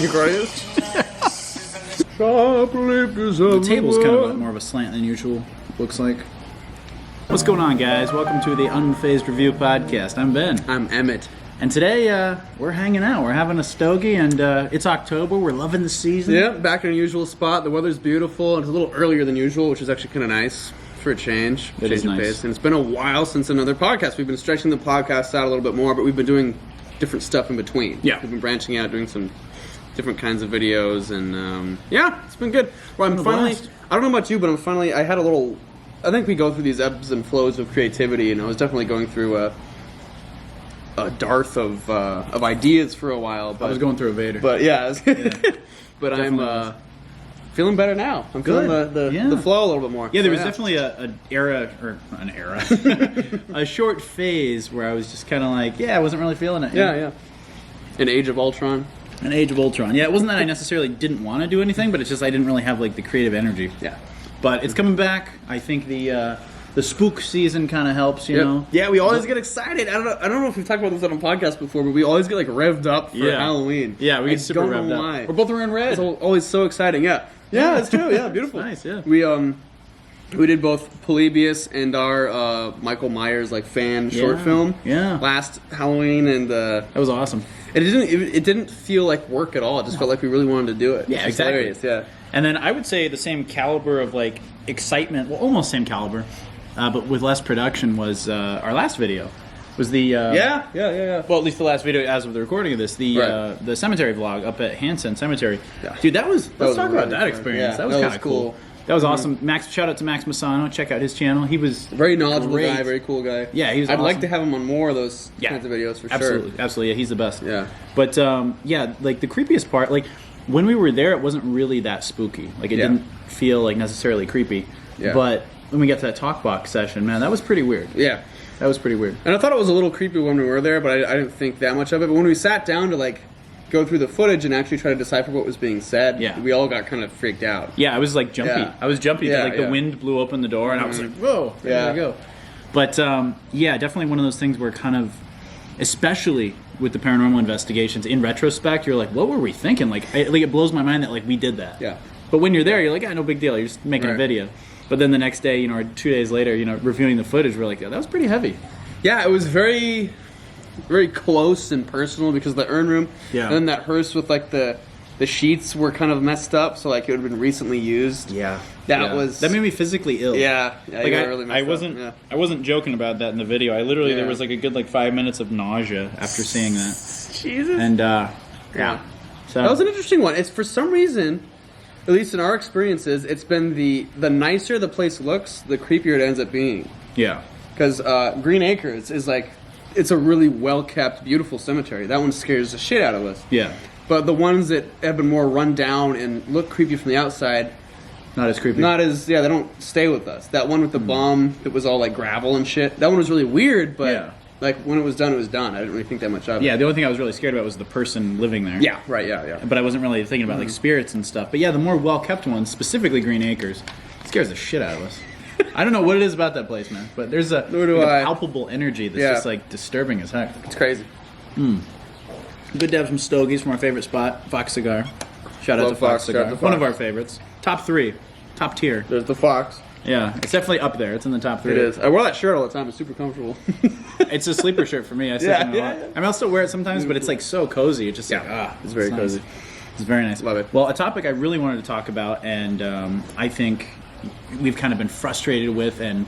recording this? Shoplifters of The table's kind of more of a slant than usual, looks like. What's going on, guys? Welcome to the Unfazed Review Podcast. I'm Ben. I'm Emmett. And today, we're hanging out. We're having a stogie, and it's October. We're loving the season. Yeah, back in a usual spot. The weather's beautiful. It's a little earlier than usual, which is actually kind of nice for a change. It is nice. Pace. And it's been a while since another podcast. We've been stretching the podcast out a little bit more, but we've been doing different stuff in between. Yeah. We've been branching out, doing some different kinds of videos, and yeah, it's been good. Well, I'm finally, I don't know about you, but I had a little, I think we go through these ebbs and flows of creativity, and I was definitely going through a dearth of ideas for a while. But I was going through a Vader. But yeah, but I'm feeling better now. I'm feeling the flow a little bit more. Yeah, there was definitely a short phase where I was just kind of like, I wasn't really feeling it. Yeah. An Age of Ultron. An Age of Ultron. Yeah, it wasn't that I necessarily didn't want to do anything, but it's just I didn't really have like the creative energy. Yeah. But it's coming back. I think the spook season kind of helps, you know. Yeah, we always get excited. I don't know if we've talked about this on a podcast before, but we always get like revved up for Halloween. Yeah, we get super revved up. Why. We're both wearing red. It's always so exciting. Yeah, that's true. Yeah, beautiful. Nice. Yeah. We did both Polybius and our Michael Myers fan short film. Yeah. Last Halloween, and that was awesome. It didn't feel like work at all. It just felt like we really wanted to do it. Yeah, exactly. Hilarious, yeah. And then I would say the same caliber of excitement, well, almost same caliber, but with less production was our last video. Was the yeah. Well, at least the last video as of the recording of this, the cemetery vlog up at Hanson Cemetery. Yeah. Dude, let's talk really about that fun. experience. Yeah, that was kind of cool. That was awesome. Max, shout out to Max Masano. Check out his channel. He was very knowledgeable great. guy, very cool guy. Yeah, he was. I'd awesome. like to have him on more of those kinds of videos for sure. Absolutely. Yeah, he's the best. Yeah. But the creepiest part, when we were there, it wasn't really that spooky. It didn't feel necessarily creepy. Yeah. But when we got to that talk box session, man, that was pretty weird. Yeah. That was pretty weird. And I thought it was a little creepy when we were there, but I didn't think that much of it. But when we sat down to go through the footage and actually try to decipher what was being said, we all got kind of freaked out. Yeah, I was jumpy. Yeah. I was jumpy. The wind blew open the door, and I was like, whoa, there we go. But definitely one of those things where kind of, especially with the paranormal investigations, in retrospect, you're like, what were we thinking? It blows my mind that we did that. Yeah. But when you're there, you're like, no big deal. You're just making a video. But then the next day, or 2 days later, reviewing the footage, we're like, that was pretty heavy. Yeah, it was very, very close and personal because the urn room, and then that hearse with the sheets were kind of messed up, so it would have been recently used. Yeah, that made me physically ill. Yeah, really I wasn't joking about that in the video. I literally there was a good 5 minutes of nausea after seeing that. Jesus. And so that was an interesting one. It's for some reason, at least in our experiences, it's been the nicer the place looks, the creepier it ends up being. Yeah. Because Green Acres is it's a really well-kept, beautiful cemetery. That one scares the shit out of us. Yeah. But the ones that have been more run down and look creepy from the outside, not as creepy. They don't stay with us. That one with the bomb that was all gravel and shit, that one was really weird, but when it was done, it was done. I didn't really think that much of it. Yeah, the only thing I was really scared about was the person living there. Yeah, right, yeah. But I wasn't really thinking about spirits and stuff. But yeah, the more well-kept ones, specifically Green Acres, it scares the shit out of us. I don't know what it is about that place, man, but there's a palpable energy that's just disturbing as heck. It's crazy. Good to have some stogies from our favorite spot, Fox Cigar. Shout out to Fox Cigar. One of our favorites. Top 3. Top tier. There's the Fox. Yeah, it's definitely up there. It's in the top 3. It is. I wear that shirt all the time. It's super comfortable. It's a sleeper shirt for me. I sleep in it a lot. I mean, I'll still wear it sometimes, but it's so cozy. It's just it's very cozy. It's very nice. Love it. Well, a topic I really wanted to talk about, and I think we've kind of been frustrated with, and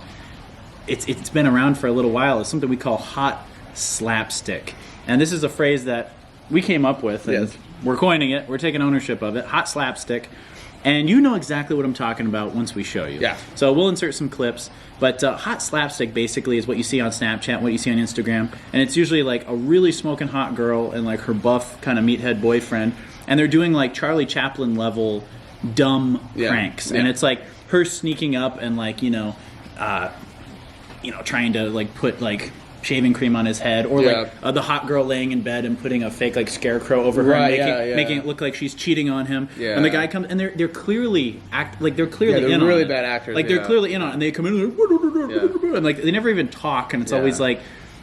it's been around for a little while, is something we call hot slapstick. And this is a phrase that we came up with, and we're coining it, we're taking ownership of it, hot slapstick. And you know exactly what I'm talking about once we show you. Yeah. So we'll insert some clips, but hot slapstick basically is what you see on Snapchat, what you see on Instagram, and it's usually a really smoking hot girl and her buff kind of meathead boyfriend, and they're doing Charlie Chaplin level dumb pranks, and it's her sneaking up and trying to put shaving cream on his head, or the hot girl laying in bed and putting a fake scarecrow over her, and making it look like she's cheating on him. Yeah. And the guy comes, and they're clearly they're clearly they're in really on bad actors. They're clearly in on it, and they come in and they never even talk, and it's always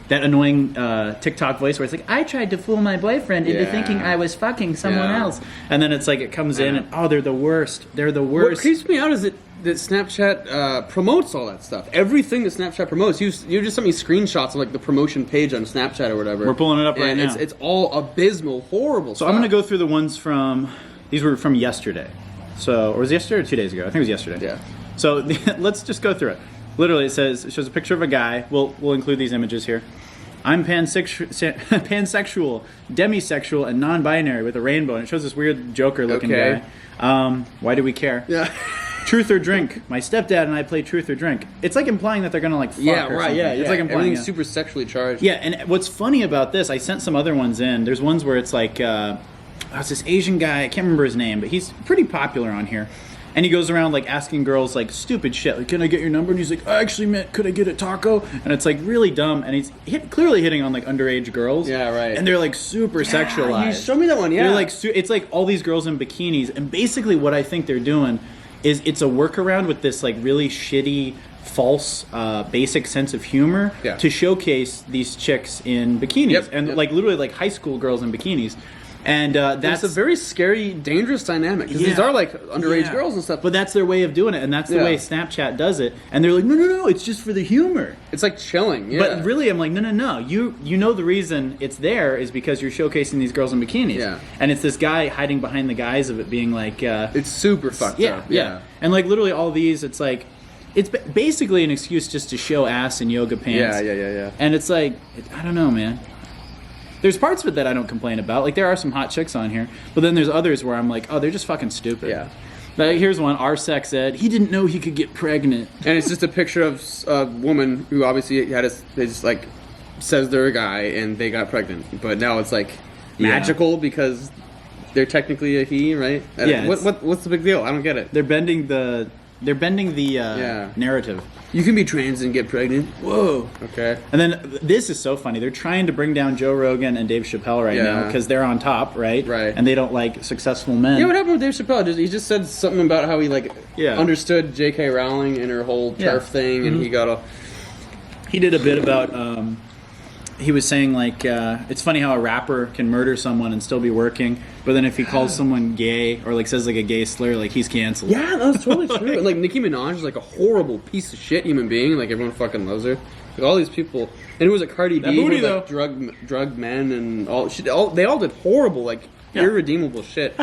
that annoying TikTok voice where it's like, I tried to fool my boyfriend into thinking I was fucking someone else. And then it's like, it comes in and, oh, they're the worst. They're the worst. What creeps me out is that Snapchat promotes all that stuff. Everything that Snapchat promotes. You just sent me screenshots of like the promotion page on Snapchat or whatever. We're pulling it up right now. It's all abysmal, horrible stuff. So I'm going to go through the ones from, these were from yesterday. So, or was it yesterday or 2 days ago? I think it was yesterday. Yeah. So let's just go through it. Literally, it shows a picture of a guy. We'll include these images here. I'm pansexual, demisexual, and non-binary with a rainbow. And it shows this weird Joker-looking guy. Why do we care? Yeah. Truth or drink. My stepdad and I play truth or drink. It's like implying that they're gonna like fuck or something. It's like implying everything's super sexually charged. Yeah, and what's funny about this, I sent some other ones in. There's ones where it's like, it's this Asian guy. I can't remember his name, but he's pretty popular on here. And he goes around like asking girls like stupid shit, like, can I get your number? And he's like, I actually meant, could I get a taco? And it's like really dumb, and he's clearly hitting on like underage girls. Yeah, right. And they're like super sexualized. You showed me that one, They're like, it's like all these girls in bikinis, and basically what I think they're doing is it's a workaround with this like really shitty, false, basic sense of humor to showcase these chicks in bikinis, like literally like high school girls in bikinis. And that's a very scary, dangerous dynamic because these are like underage girls and stuff. But that's their way of doing it, and that's the way Snapchat does it. And they're like, no, it's just for the humor. It's like chilling. Yeah. But really, I'm like, no. You know the reason it's there is because you're showcasing these girls in bikinis. Yeah. And it's this guy hiding behind the guise of it being like, it's super fucked up. Yeah. And like literally all these, it's like, it's basically an excuse just to show ass in yoga pants. Yeah. And it's like, I don't know, man. There's parts of it that I don't complain about. Like, there are some hot chicks on here. But then there's others where I'm like, oh, they're just fucking stupid. Yeah. Like, here's one. Our sex ed. He didn't know he could get pregnant. And it's just a picture of a woman who obviously they just, like, says they're a guy and they got pregnant. But now it's, like, magical because they're technically a he, right? Yeah. What's the big deal? I don't get it. They're bending the narrative. You can be trans and get pregnant. Whoa. Okay. And then this is so funny. They're trying to bring down Joe Rogan and Dave Chappelle right now because they're on top, right? Right. And they don't like successful men. Yeah, what happened with Dave Chappelle? He just said something about how he understood J.K. Rowling and her whole turf thing, and he got a... He did a bit about... he was saying, like, it's funny how a rapper can murder someone and still be working, but then if he calls someone gay or, like, says, like, a gay slur, like, he's canceled. Yeah, that's totally true. And, like, Nicki Minaj is, like, a horrible piece of shit human being. Like, everyone fucking loves her. Like, all these people... And it was a Cardi B booty, who, like, drug men and all... They all did horrible, like, irredeemable shit.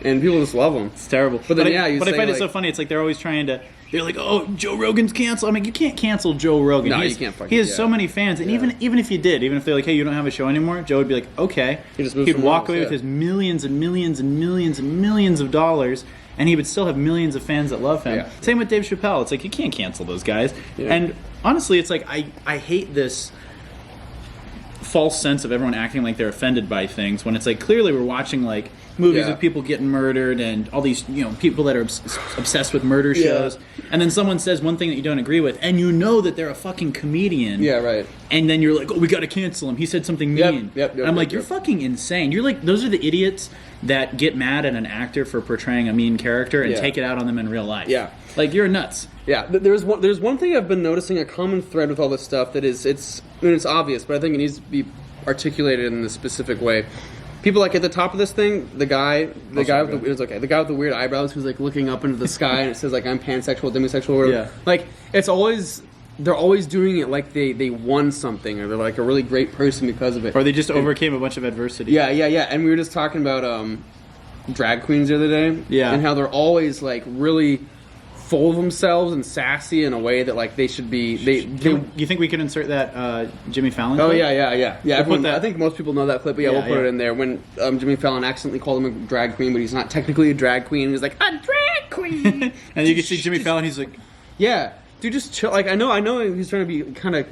And people just love them. It's terrible. But then, I find it so funny. It's like they're always trying to... They're like, oh, Joe Rogan's canceled. I'm like, you can't cancel Joe Rogan. No, you can't fucking... He has so many fans. And even if you did, even if they're like, hey, you don't have a show anymore, Joe would be like, okay. He'd walk away with his millions and millions and millions and millions of dollars, and he would still have millions of fans that love him. Yeah. Same with Dave Chappelle. It's like, you can't cancel those guys. Yeah. And honestly, it's like, I hate this false sense of everyone acting like they're offended by things when it's like, clearly we're watching, like, movies with people getting murdered and all these, people that are obsessed with murder shows. And then someone says one thing that you don't agree with, and you know that they're a fucking comedian. Yeah, right. And then you're like, oh, we got to cancel him. He said something mean. And I'm like, you're fucking insane. You're like, those are the idiots that get mad at an actor for portraying a mean character and take it out on them in real life. Yeah. Like, you're nuts. Yeah, there's one thing I've been noticing, a common thread with all this stuff that is, it's obvious, but I think it needs to be articulated in a specific way. People, like, at the top of this thing, the guy with the weird eyebrows who's, like, looking up into the sky and it says, like, I'm pansexual, demisexual, or whatever. Like, they're always doing it like they won something, or they're, like, a really great person because of it. Or they just overcame a bunch of adversity. Yeah. And we were just talking about drag queens the other day. Yeah. And how they're always, like, really full of themselves and sassy in a way that, like, they should be. You think we can insert that Jimmy Fallon clip? Oh yeah. Everyone, I think most people know that clip, but we'll put it in there. When Jimmy Fallon accidentally called him a drag queen, but he's not technically a drag queen. He's like, a drag queen. And you can see Jimmy Fallon. He's like, yeah, dude, just chill. Like, I know he's trying to be kind of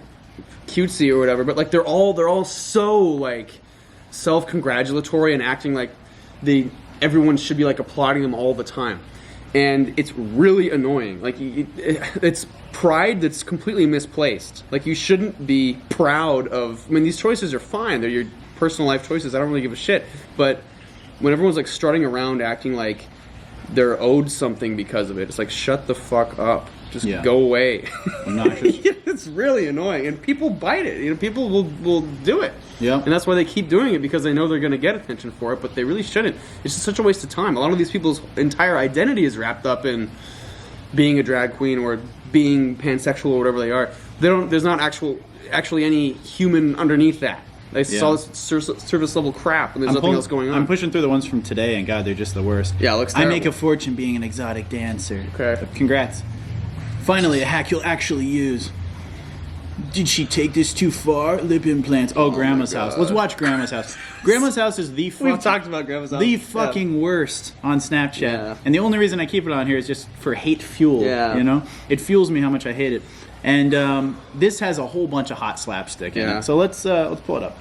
cutesy or whatever, but, like, they're all so, like, self-congratulatory and acting like everyone should be, like, applauding them all the time. And it's really annoying. Like, it's pride that's completely misplaced. Like, you shouldn't be proud of... I mean, these choices are fine. They're your personal life choices. I don't really give a shit. But when everyone's, like, strutting around acting like they're owed something because of it. It's like, shut the fuck up. Just go away. Obnoxious. It's really annoying, and people bite it. You know, people will do it. Yeah. And that's why they keep doing it, because they know they're going to get attention for it, but they really shouldn't. It's just such a waste of time. A lot of these people's entire identity is wrapped up in being a drag queen or being pansexual or whatever they are. There's not actually any human underneath that. It's all this surface level crap, and there's nothing else going on. I'm pushing through the ones from today, and God, they're just the worst. Yeah, it looks terrible. I make a fortune being an exotic dancer. Okay. Congrats. Finally, a hack you'll actually use. Did she take this too far? Lip implants. Oh, Grandma's house. Let's watch Grandma's house. Grandma's house is the fucking... We've talked about Grandma's house. The fucking worst on Snapchat. Yeah. And the only reason I keep it on here is just for hate fuel. Yeah. You know? It fuels me how much I hate it. And this has a whole bunch of hot slapstick in it. So let's pull it up.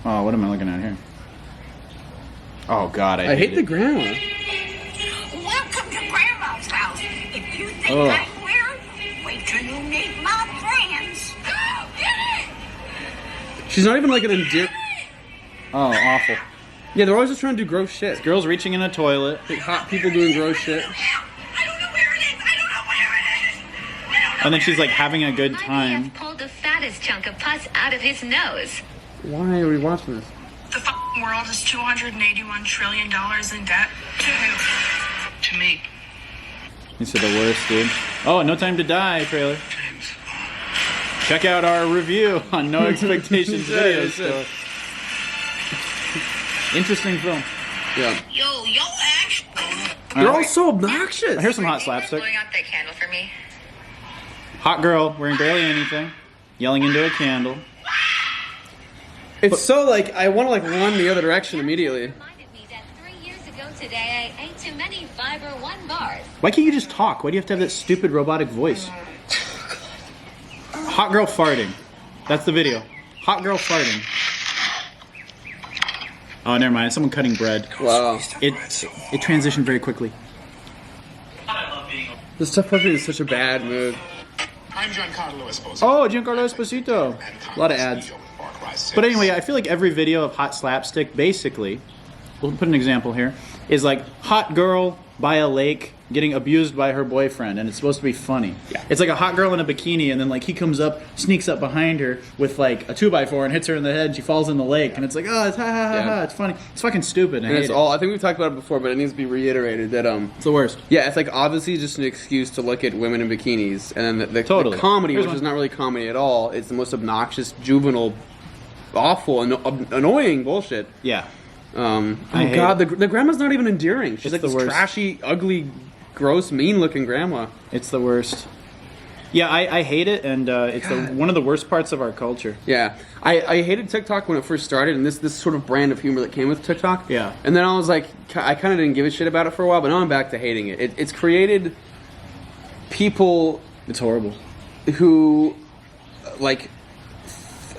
Oh, what am I looking at here? Oh, God, I hate the grandma. Welcome to Grandma's house. If you think I'm weird, wait till you meet my friends. Go get it! She's not even like an endear... Oh, awful. Yeah, they're always just trying to do gross shit. Girls reaching in a toilet. Like hot people doing gross shit. I don't know where it is. I don't know where it is. And then she's like having a good time. IVF pulled the fattest chunk of pus out of his nose. Why are we watching this? The f***ing world is $281 trillion in debt. To who? To me. These are the worst, dude. Oh, No Time to Die trailer. Check out our review on No Expectations video store. Interesting film. Yeah. Yo, Ash. They're all so obnoxious. Here's some hot slapstick. Blowing out that candle for me. Hot girl wearing barely anything, yelling into a candle. It's so like I want to like run the other direction immediately. Reminded me that 3 years ago today I ate too many Fiber One bars. Why can't you just talk? Why do you have to have that stupid robotic voice? Hot girl farting. That's the video. Hot girl farting. Oh, never mind. Someone cutting bread. Wow. It transitioned very quickly. This stuff puts me in such a bad mood. I'm Giancarlo Esposito. Oh, Giancarlo Esposito. A lot of ads. But anyway, I feel like every video of hot slapstick, basically, we'll put an example here, is like hot girl by a lake getting abused by her boyfriend, and it's supposed to be funny. Yeah. It's like a hot girl in a bikini, and then like he comes up, sneaks up behind her with like a 2x4 and hits her in the head, and she falls in the lake, and it's like, oh, it's ha ha ha ha, it's funny. It's fucking stupid. And I hate it. I think we've talked about it before, but it needs to be reiterated that it's the worst. Yeah, it's like obviously just an excuse to look at women in bikinis, and then the comedy, which is not really comedy at all, it's the most obnoxious, juvenile, awful, annoying bullshit. Yeah. Oh god, the grandma's not even endearing. She's like this trashy, ugly, gross, mean-looking grandma. It's the worst. Yeah, I hate it, and it's one of the worst parts of our culture. Yeah, I hated TikTok when it first started, and this sort of brand of humor that came with TikTok. Yeah. And then I was like, I kind of didn't give a shit about it for a while, but now I'm back to hating it. It's created people. It's horrible. Who, like,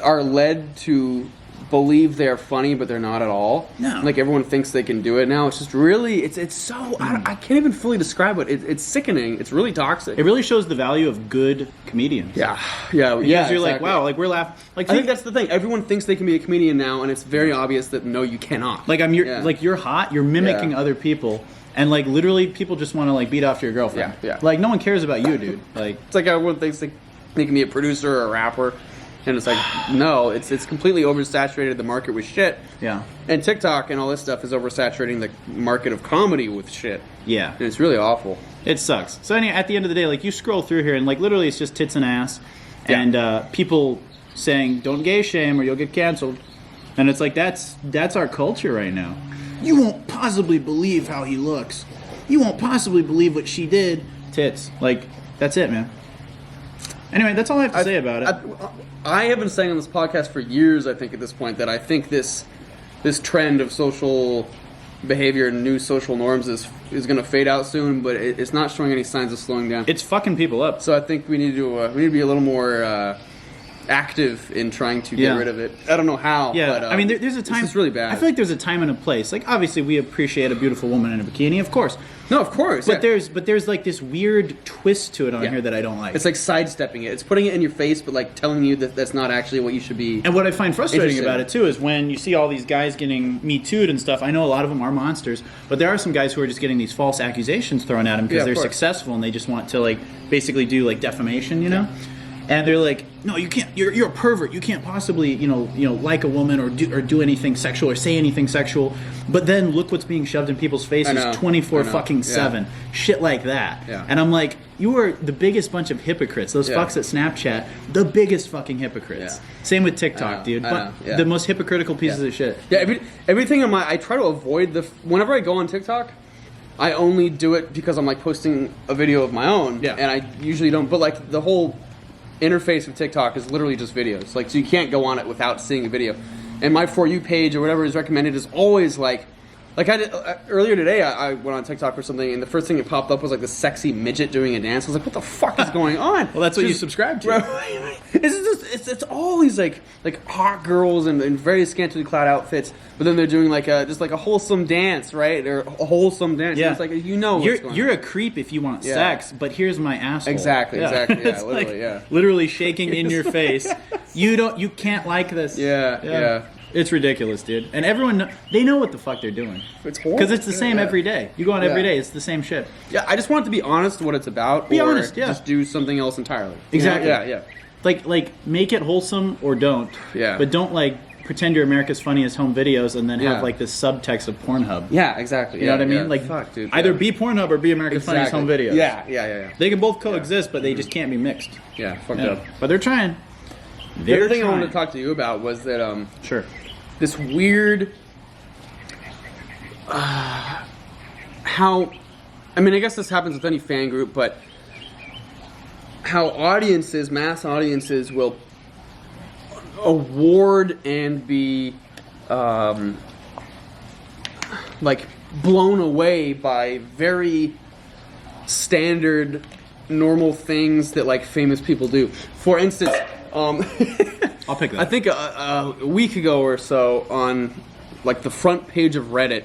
are led to believe they're funny, but they're not at all. No. Like, everyone thinks they can do it now. It's just really, it's so, I can't even fully describe it. It's sickening. It's really toxic. It really shows the value of good comedians. Yeah. Because you're like, wow, like, we're laughing. Like, I think that's the thing. Everyone thinks they can be a comedian now, and it's very obvious that, no, you cannot. Like, you're hot, you're mimicking other people, and, like, literally, people just want to, like, beat off your girlfriend. Yeah. Like, no one cares about you, dude. Like, it's like everyone thinks they can be a producer or a rapper. And it's like, no, it's completely oversaturated the market with shit. Yeah. And TikTok and all this stuff is oversaturating the market of comedy with shit. Yeah. And it's really awful. It sucks. So anyway, at the end of the day, like, you scroll through here and, like, literally it's just tits and ass. And people saying, don't gay shame or you'll get canceled. And it's like, that's our culture right now. You won't possibly believe how he looks. You won't possibly believe what she did. Tits. Like, that's it, man. Anyway, that's all I have to say about it. I have been saying on this podcast for years, I think, at this point, that I think this trend of social behavior and new social norms is going to fade out soon, but it's not showing any signs of slowing down. It's fucking people up. So I think we need to be a little more active in trying to get rid of it. I don't know how. Yeah, but, I mean, there's a time. This is really bad. I feel like there's a time and a place. Like, obviously, we appreciate a beautiful woman in a bikini, of course. No, of course. But there's like this weird twist to it on here that I don't like. It's like sidestepping it. It's putting it in your face, but like telling you that that's not actually what you should be. And what I find frustrating about it too is when you see all these guys getting Me Too'd and stuff. I know a lot of them are monsters, but there are some guys who are just getting these false accusations thrown at them because they're successful and they just want to like basically do like defamation, you know. And they're like, no, you can't. You're a pervert. You can't possibly, you know, like a woman or do anything sexual or say anything sexual. But then look what's being shoved in people's faces 24/7. Shit like that. Yeah. And I'm like, you are the biggest bunch of hypocrites. Those fucks at Snapchat, the biggest fucking hypocrites. Yeah. Same with TikTok, dude. But the most hypocritical pieces of shit. Yeah, everything on I try to avoid whenever I go on TikTok, I only do it because I'm like posting a video of my own. Yeah. And I usually don't. But like the whole interface of TikTok is literally just videos. Like, so you can't go on it without seeing a video. And my For You page or whatever is recommended is always like I did, earlier today I went on TikTok or something, and the first thing that popped up was like this sexy midget doing a dance. I was like, what the fuck is going on? Well, that's what you subscribe to. It's all these like hot girls in very scantily clad outfits, but then they're doing like just like a wholesome dance, right? Or a wholesome dance. Yeah. And it's like, you know what's going you're on. a creep if you want sex, but here's my asshole. Exactly. Yeah, It's literally, like literally shaking in your face. You can't like this. Yeah. It's ridiculous, dude. And everyone, they know what the fuck they're doing. It's horrible. Because it's the same every day. You go on every day, it's the same shit. Yeah, I just want it to be honest what it's about. Be or honest, yeah. just do something else entirely. Exactly. You know? Yeah. Like make it wholesome or don't. Yeah. But don't like pretend you're America's Funniest Home Videos and then have like this subtext of Pornhub. Yeah, exactly. You know what I mean? Yeah. Like, fuck, dude. Either be Pornhub or be America's Funniest Home Videos. Yeah. They can both coexist, but they just can't be mixed. Yeah, fucked up. But they're trying. The other thing I wanted to talk to you about was that Sure. this weird how, I mean, I guess this happens with any fan group, but how mass audiences will award and be like blown away by very standard normal things that like famous people do. For instance, I'll pick that. I think a week ago or so on like the front page of Reddit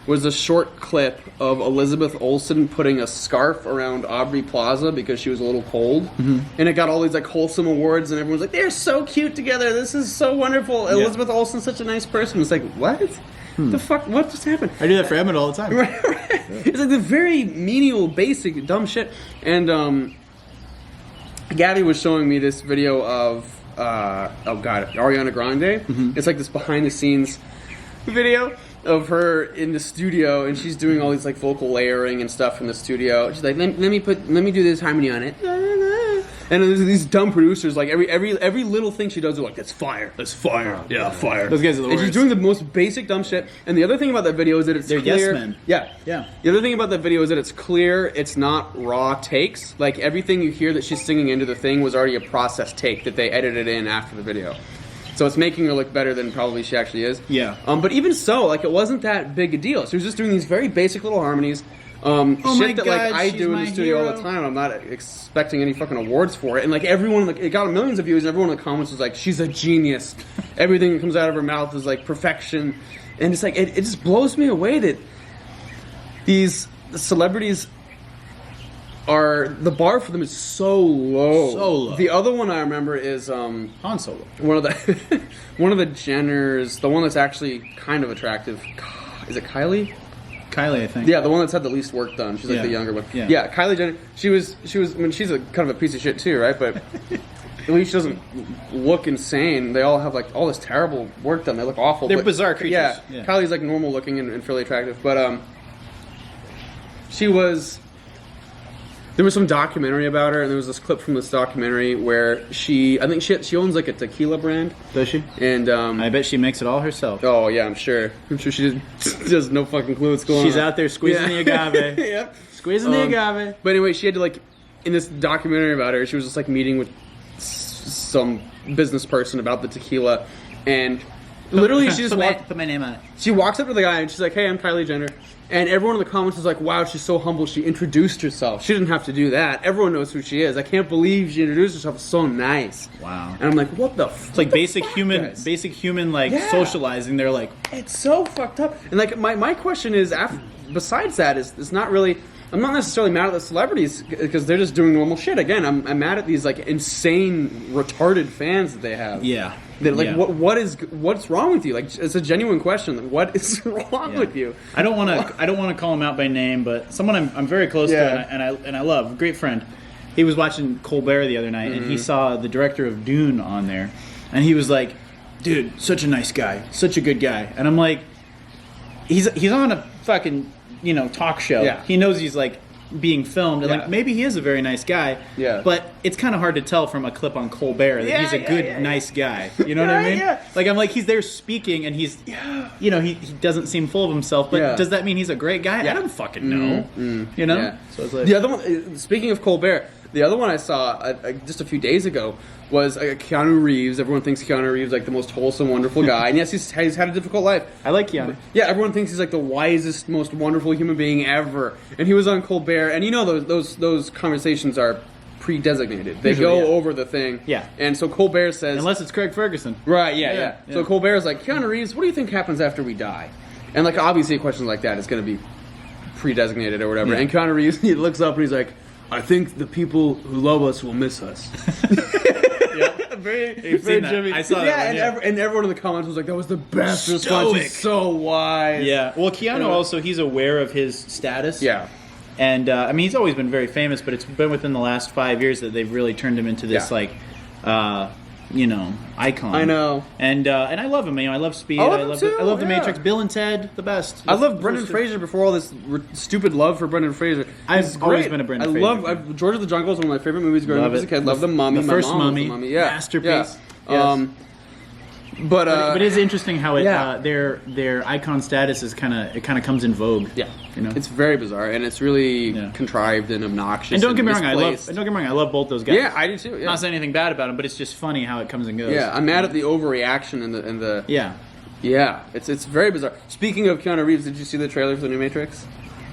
was a short clip of Elizabeth Olsen putting a scarf around Aubrey Plaza because she was a little cold. Mm-hmm. And it got all these like wholesome awards and everyone's like, they're so cute together. This is so wonderful. Yeah. Elizabeth Olsen's such a nice person. It's like, what? The fuck? What just happened? I do that for Emmett all the time. Right. It's like the very menial, basic, dumb shit. And Gabby was showing me this video of Ariana Grande. Mm-hmm. It's like this behind the scenes video of her in the studio, and she's doing all these like vocal layering and stuff in the studio. She's like, let me do this harmony on it. And there's these dumb producers, like every little thing she does, they're like, that's fire, yeah, fire. Those guys are the worst. And she's doing the most basic dumb shit. And the other thing about that video is that they're clear. Yes men. Yeah. The other thing about that video is that it's clear, it's not raw takes. Like everything you hear that she's singing into the thing was already a processed take that they edited in after the video. So it's making her look better than probably she actually is. Yeah. But even so, like it wasn't that big a deal. She was just doing these very basic little harmonies. Shit that like I do in the studio all the time. I'm not expecting any fucking awards for it. And like everyone, it got millions of views. And everyone in the comments was like, "She's a genius. Everything that comes out of her mouth is like perfection." And it's like it just blows me away that these celebrities are, the bar for them is so low. So low. The other one I remember is Han Solo. one of the Jenners, the one that's actually kind of attractive. Is it Kylie? Kylie, I think. Yeah, the one that's had the least work done. She's like the younger one. Yeah, Kylie Jenner. She was. I mean, she's a kind of a piece of shit too, right? But at least she doesn't look insane. They all have like all this terrible work done. They look awful. They're bizarre creatures. Yeah, Kylie's like normal looking and fairly attractive, but she was. There was some documentary about her, and there was this clip from this documentary where I think she owns like a tequila brand. Does she? And I bet she makes it all herself. Oh yeah, I'm sure she has no fucking clue what's going on. She's out there squeezing the agave. Yep. Squeezing the agave. But anyway, she had to like, in this documentary about her, she was just like meeting with some business person about the tequila, and literally she just put my name on it. She walks up to the guy and she's like, "Hey, I'm Kylie Jenner. And everyone in the comments was like, wow, she's so humble. She introduced herself. She didn't have to do that. Everyone knows who she is. I can't believe she introduced herself. It's so nice. Wow. And I'm like, what the fuck? It's like basic human like socializing. They're like, it's so fucked up. And like my question is, besides that, is not really. I'm not necessarily mad at the celebrities because they're just doing normal shit. Again, I'm mad at these like insane, retarded fans that they have. yeah. They're like, what's wrong with you? Like, it's a genuine question. What is wrong with you? I don't want to call him out by name, but someone I'm very close to and I love, a great friend. He was watching Colbert the other night and he saw the director of Dune on there, and he was like, "Dude, such a nice guy, such a good guy." And I'm like, he's on a fucking talk show. Yeah. He knows he's like being filmed, and like maybe he is a very nice guy. Yeah. But it's kind of hard to tell from a clip on Colbert that he's a good, nice guy. You know what I mean? Yeah. Like I'm like, he's there speaking, and he's, he doesn't seem full of himself. But does that mean he's a great guy? I don't fucking know. You know. Yeah. So it's like, the other one. Speaking of Colbert, the other one I saw just a few days ago was Keanu Reeves. Everyone thinks Keanu Reeves like the most wholesome, wonderful guy, and yes, he's had a difficult life. I like Keanu. Yeah, everyone thinks he's like the wisest, most wonderful human being ever. And he was on Colbert, and those conversations are pre-designated. They Usually, go over the thing. Yeah. And so Colbert says, Unless it's Craig Ferguson. right, yeah. Yeah. So Colbert's like, Keanu Reeves, what do you think happens after we die? And like obviously a question like that is going to be pre-designated or whatever. Yeah. And Keanu Reeves, he looks up and he's like, I think the people who love us will miss us. Very seen that. Jimmy. I saw that Yeah, one, and everyone in the comments was like, that was the best response. Stoic. He's so wise. Yeah. Well, Keanu also, he's aware of his status. Yeah. And I mean, he's always been very famous, but it's been within the last 5 years that they've really turned him into this icon. I know. And I love him. I love Speed. I love him too, I love The yeah. Matrix. Bill and Ted, the best. I love Brendan Fraser before all this stupid love for Brendan Fraser. I've always been a Brendan Fraser fan. George of the Jungle is one of my favorite movies growing up as a kid. Love The Mummy. The My first mom loves Mummy. The Mummy. Yeah. Masterpiece. Yeah. Yes. But it's interesting how it yeah. their icon status is kind of comes in vogue. Yeah, You know? it's very bizarre and it's really contrived and obnoxious. And don't get me wrong, misplaced. I love both those guys. Yeah, I do too. Yeah. Not saying anything bad about them, but it's just funny how it comes and goes. Yeah, I'm mad at the overreaction and the Yeah. Yeah, it's very bizarre. Speaking of Keanu Reeves, did you see the trailer for the new Matrix?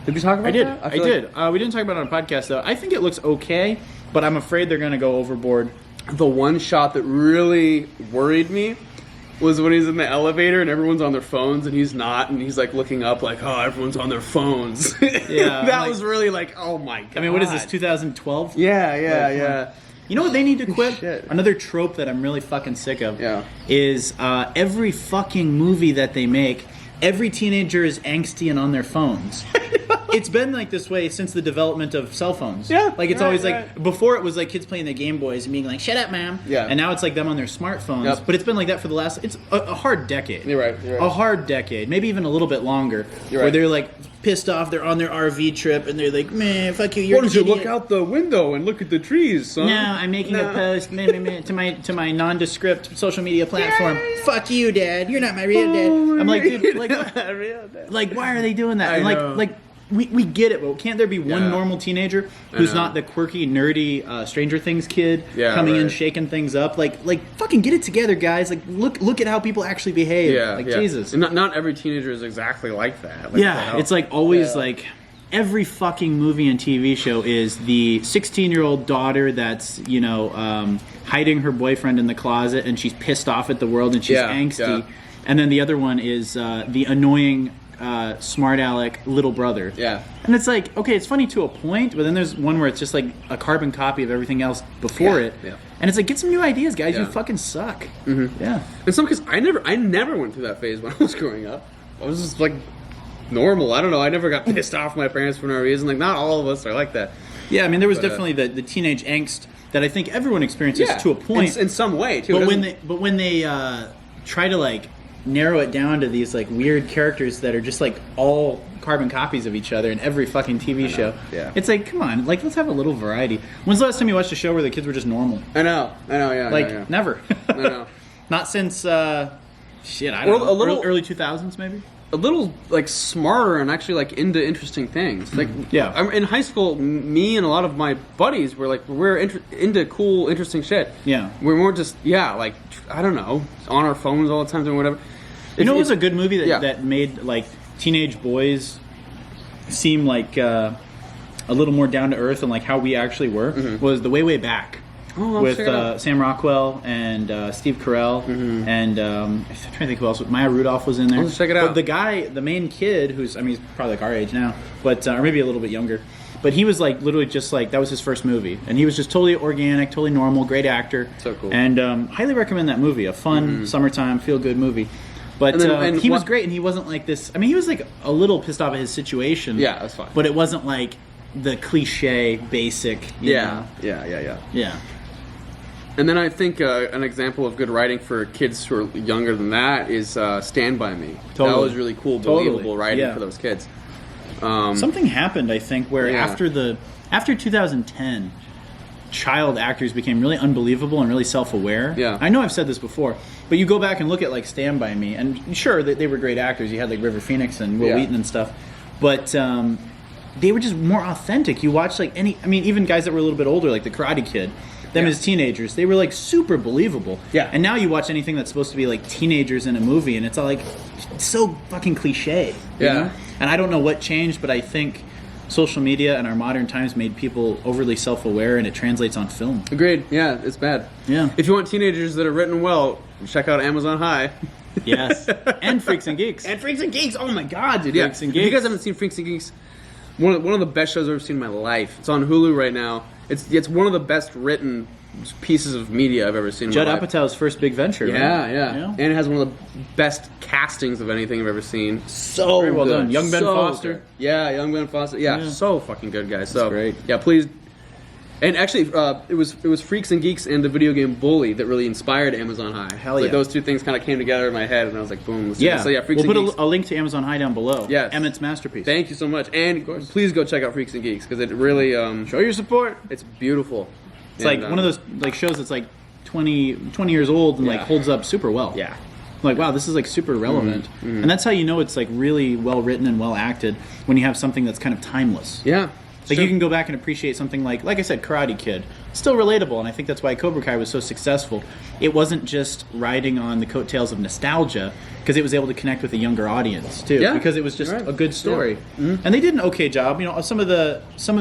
Did we talk about that? I did. We didn't talk about it on a podcast though. I think it looks okay, but I'm afraid they're going to go overboard. The one shot that really worried me was when he's in the elevator and everyone's on their phones and he's not, and he's like looking up like, oh, everyone's on their phones. Yeah, that was really like, oh my god. I mean, what is this, 2012? Yeah. You know what they need to quit? Shit. Another trope that I'm really fucking sick of Yeah. is every fucking movie that they make, every teenager is angsty and on their phones. It's been like this way since the development of cell phones. Yeah, Like it's right, always like, right. before it was like kids playing their Game Boys and being like, shut up, mom. Yeah. And now it's like them on their smartphones. Yep. But it's been like that for the last, it's a hard decade. You're right. A hard decade, maybe even a little bit longer, You're where right. they're like pissed off, they're on their RV trip, and they're like, man, fuck you, you're Why don't an you idiot. look out the window and look at the trees, son? No, I'm making a post to my nondescript social media platform. Fuck you, Dad. You're not my real dad. I'm like, dude, like, why are they doing that? I And know. like, we get it, but can't there be one Yeah. normal teenager who's know. not the quirky, nerdy Stranger Things kid coming in, right. shaking things up? Like, fucking get it together, guys. Like, look at how people actually behave. Yeah, like yeah. Jesus. And not every teenager is exactly like that. Like, Yeah, it's like always like every fucking movie and TV show is the 16-year-old daughter that's hiding her boyfriend in the closet and she's pissed off at the world and she's angsty, and then the other one is the annoying smart aleck little brother. Yeah. And it's like, okay, it's funny to a point, but then there's one where it's just like a carbon copy of everything else before it. Yeah. And it's like, get some new ideas, guys. Yeah. You fucking suck. Mm-hmm. Yeah. In some cases, I never went through that phase when I was growing up. I was just like normal. I don't know. I never got pissed off at my parents for no reason. Like, not all of us are like that. Yeah, I mean, there was But, definitely the teenage angst that I think everyone experiences to a point. In some way, too. But when they try to like narrow it down to these like weird characters that are just like all carbon copies of each other in every fucking TV show, it's like, come on, like let's have a little variety. When's the last time you watched a show where the kids were just normal? I know, yeah. Like yeah. never. I know. Not since I don't know, a little early 2000s maybe. A little like smarter and actually like into interesting things. Like Yeah. in high school, me and a lot of my buddies were like into cool, interesting shit. Yeah. We weren't just like I don't know, on our phones all the time doing whatever. You know, it was a good movie Yeah. that made like teenage boys seem like a little more down to earth and like how we actually were was The Way Back. Oh, with Sam Rockwell and Steve Carell and I'm trying to think who else. Maya Rudolph was in there. Let's check it out. But the main kid, who's he's probably like our age now, but or maybe a little bit younger. But he was like literally just like that was his first movie, and he was just totally organic, totally normal, great actor. So cool. And highly recommend that movie. A fun summertime feel good movie. But and he was great, and he wasn't like this. I mean, he was like a little pissed off at his situation. Yeah, that's fine. But it wasn't like the cliche, basic. You know? Yeah. And then I think an example of good writing for kids who are younger than that is Stand By Me. Totally. That was really cool, believable writing for those kids. Something happened, I think, where after 2010, child actors became really unbelievable and really self-aware. Yeah. I know I've said this before, but you go back and look at like Stand By Me, and sure, they were great actors. You had like River Phoenix and Will Wheaton and stuff, but they were just more authentic. You watch like even guys that were a little bit older, like the Karate Kid. Them as teenagers, they were like super believable. Yeah. And now you watch anything that's supposed to be like teenagers in a movie, and it's all like so fucking cliche. You know? And I don't know what changed, but I think social media and our modern times made people overly self-aware, and it translates on film. Agreed. Yeah, it's bad. Yeah. If you want teenagers that are written well, check out Amazon High. Yes. And Freaks and Geeks. And Freaks and Geeks. Oh my god, dude. Freaks and If you Geeks. guys haven't seen Freaks and Geeks, one of the best shows I've ever seen in my life. It's on Hulu right now. It's one of the best written pieces of media I've ever seen in Judd my life. Apatow's first big venture. Yeah, right? yeah. And it has one of the best castings of anything I've ever seen. So Very well good. done. Young Ben So Foster. good. Yeah, young Ben Foster. Yeah, so fucking good, guys. So great. Yeah, please. And actually, it was Freaks and Geeks and the video game Bully that really inspired Amazon High. Hell Like yeah. those two things kind of came together in my head, and I was like, boom. Let's do this. So yeah, Freaks we'll and put Geeks. a link to Amazon High down below. Yes. Emmett's masterpiece. Thank you so much, and please go check out Freaks and Geeks because it really Show your support. It's beautiful. It's like one of those like shows that's like 20 years old and like holds up super well. Yeah. Like, wow, this is like super relevant. And that's how you know it's like really well written and well acted when you have something that's kind of timeless. Yeah. Like you can go back and appreciate something like I said, Karate Kid. Still relatable, and I think that's why Cobra Kai was so successful. It wasn't just riding on the coattails of nostalgia, because it was able to connect with a younger audience too. Yeah. Because it was just a good story. Yeah. And they did an okay job. You know, some of the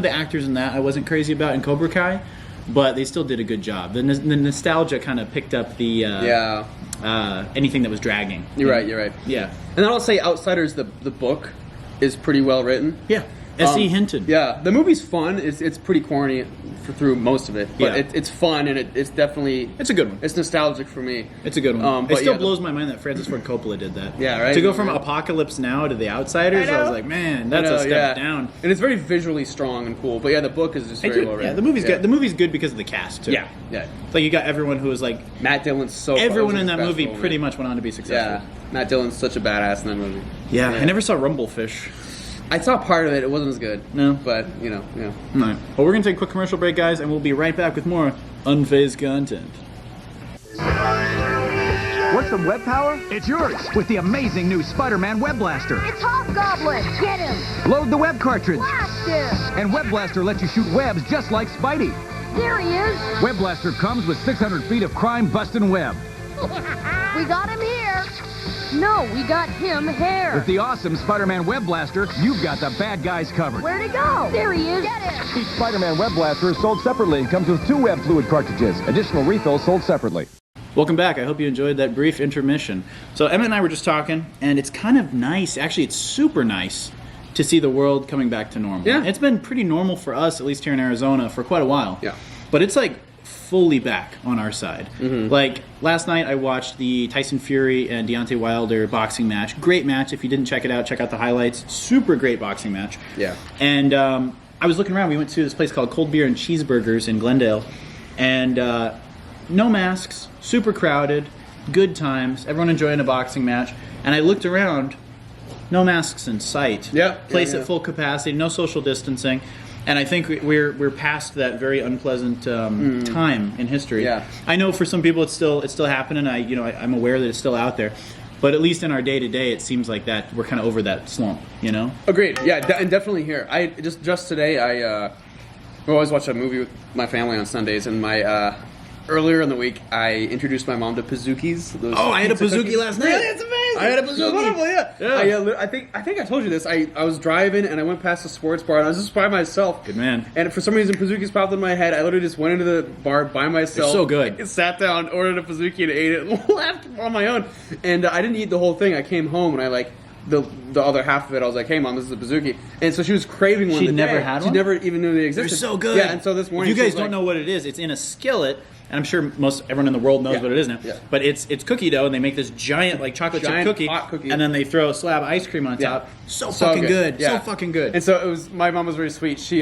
actors in that I wasn't crazy about in Cobra Kai, but they still did a good job. The nostalgia kind of picked up the anything that was dragging. You're right. Yeah. And then I'll say Outsiders, the book, is pretty well written. Yeah. S.E. Hinton. Yeah, the movie's fun. It's pretty corny through most of it, but Yeah. it's fun and it's definitely It's a good one. It's nostalgic for me. It's a good one. But It still yeah, blows my mind that Francis Ford Coppola did that. Yeah, right? To go from Apocalypse Now to The Outsiders, I was like, man, that's a step down. And it's very visually strong and cool. But yeah, the book is just very well written. Yeah, the movie's good. The movie's good because of the cast too. Yeah. Like you got everyone who was like Matt Dillon's so. everyone was in his that best movie role, pretty man. much went on to be successful. Yeah, Matt Dillon's such a badass in that movie. Yeah, I never saw Rumblefish. I saw part of it. It wasn't as good. No. But, yeah. No. Well, we're going to take a quick commercial break, guys, and we'll be right back with more Unfazed content. Want some web power? It's yours with the amazing new Spider-Man Web Blaster. It's Hobgoblin! Get him! Load the web cartridge. Blast him! And Web Blaster lets you shoot webs just like Spidey. There he is! Web Blaster comes with 600 feet of crime-busting web. We got him here! No, we got him here! With the awesome Spider-Man Web Blaster, you've got the bad guys covered. Where'd he go? There he is! Get him! Each Spider-Man Web Blaster is sold separately and comes with 2 web fluid cartridges. Additional refills sold separately. Welcome back. I hope you enjoyed that brief intermission. So Emmett and I were just talking, and it's kind of nice. Actually, it's super nice to see the world coming back to normal. Yeah. It's been pretty normal for us, at least here in Arizona, for quite a while. Yeah. But it's like fully back on our side. Like last night I watched the Tyson Fury and Deontay Wilder boxing match. Great match. If you didn't check it out, check out the highlights. Super great boxing match. Yeah. And I was looking around. We went to this place called Cold Beer and Cheeseburgers in Glendale. And no masks, super crowded, good times, everyone enjoying a boxing match. And I looked around, no masks in sight. Yeah. Place Yeah. at full capacity, no social distancing. And I think we're past that very unpleasant time in history. Yeah. I know for some people it's still happening. I'm aware that it's still out there, but at least in our day to day, it seems like that we're kind of over that slump. You know. Agreed. Yeah, and definitely here. I just today I always watch a movie with my family on Sundays, and earlier in the week I introduced my mom to Pizookies. Oh, I had a Pizookie last night. Really? It's amazing. crazy. I had a bazooki. Yeah. I think I told you this. I was driving and I went past a sports bar and I was just by myself. Good man. And for some reason, bazooki's popped in my head. I literally just went into the bar by myself. They're so good. Sat down, ordered a bazooki, and ate it. And left on my own. And I didn't eat the whole thing. I came home and I like the other half of it. I was like, "Hey, mom, this is a bazooki." And so she was craving one. She'd never had one. She never even knew they existed. They're so good. Yeah. And so this morning, if you guys she was don't like, know what it is, it's in a skillet. And I'm sure everyone in the world knows what it is now. Yeah. But it's cookie dough, and they make this giant like chocolate chip cookie, hot cookie, and then they throw a slab of ice cream on top. So fucking good. Yeah. So fucking good. And so it was. My mom was very sweet. She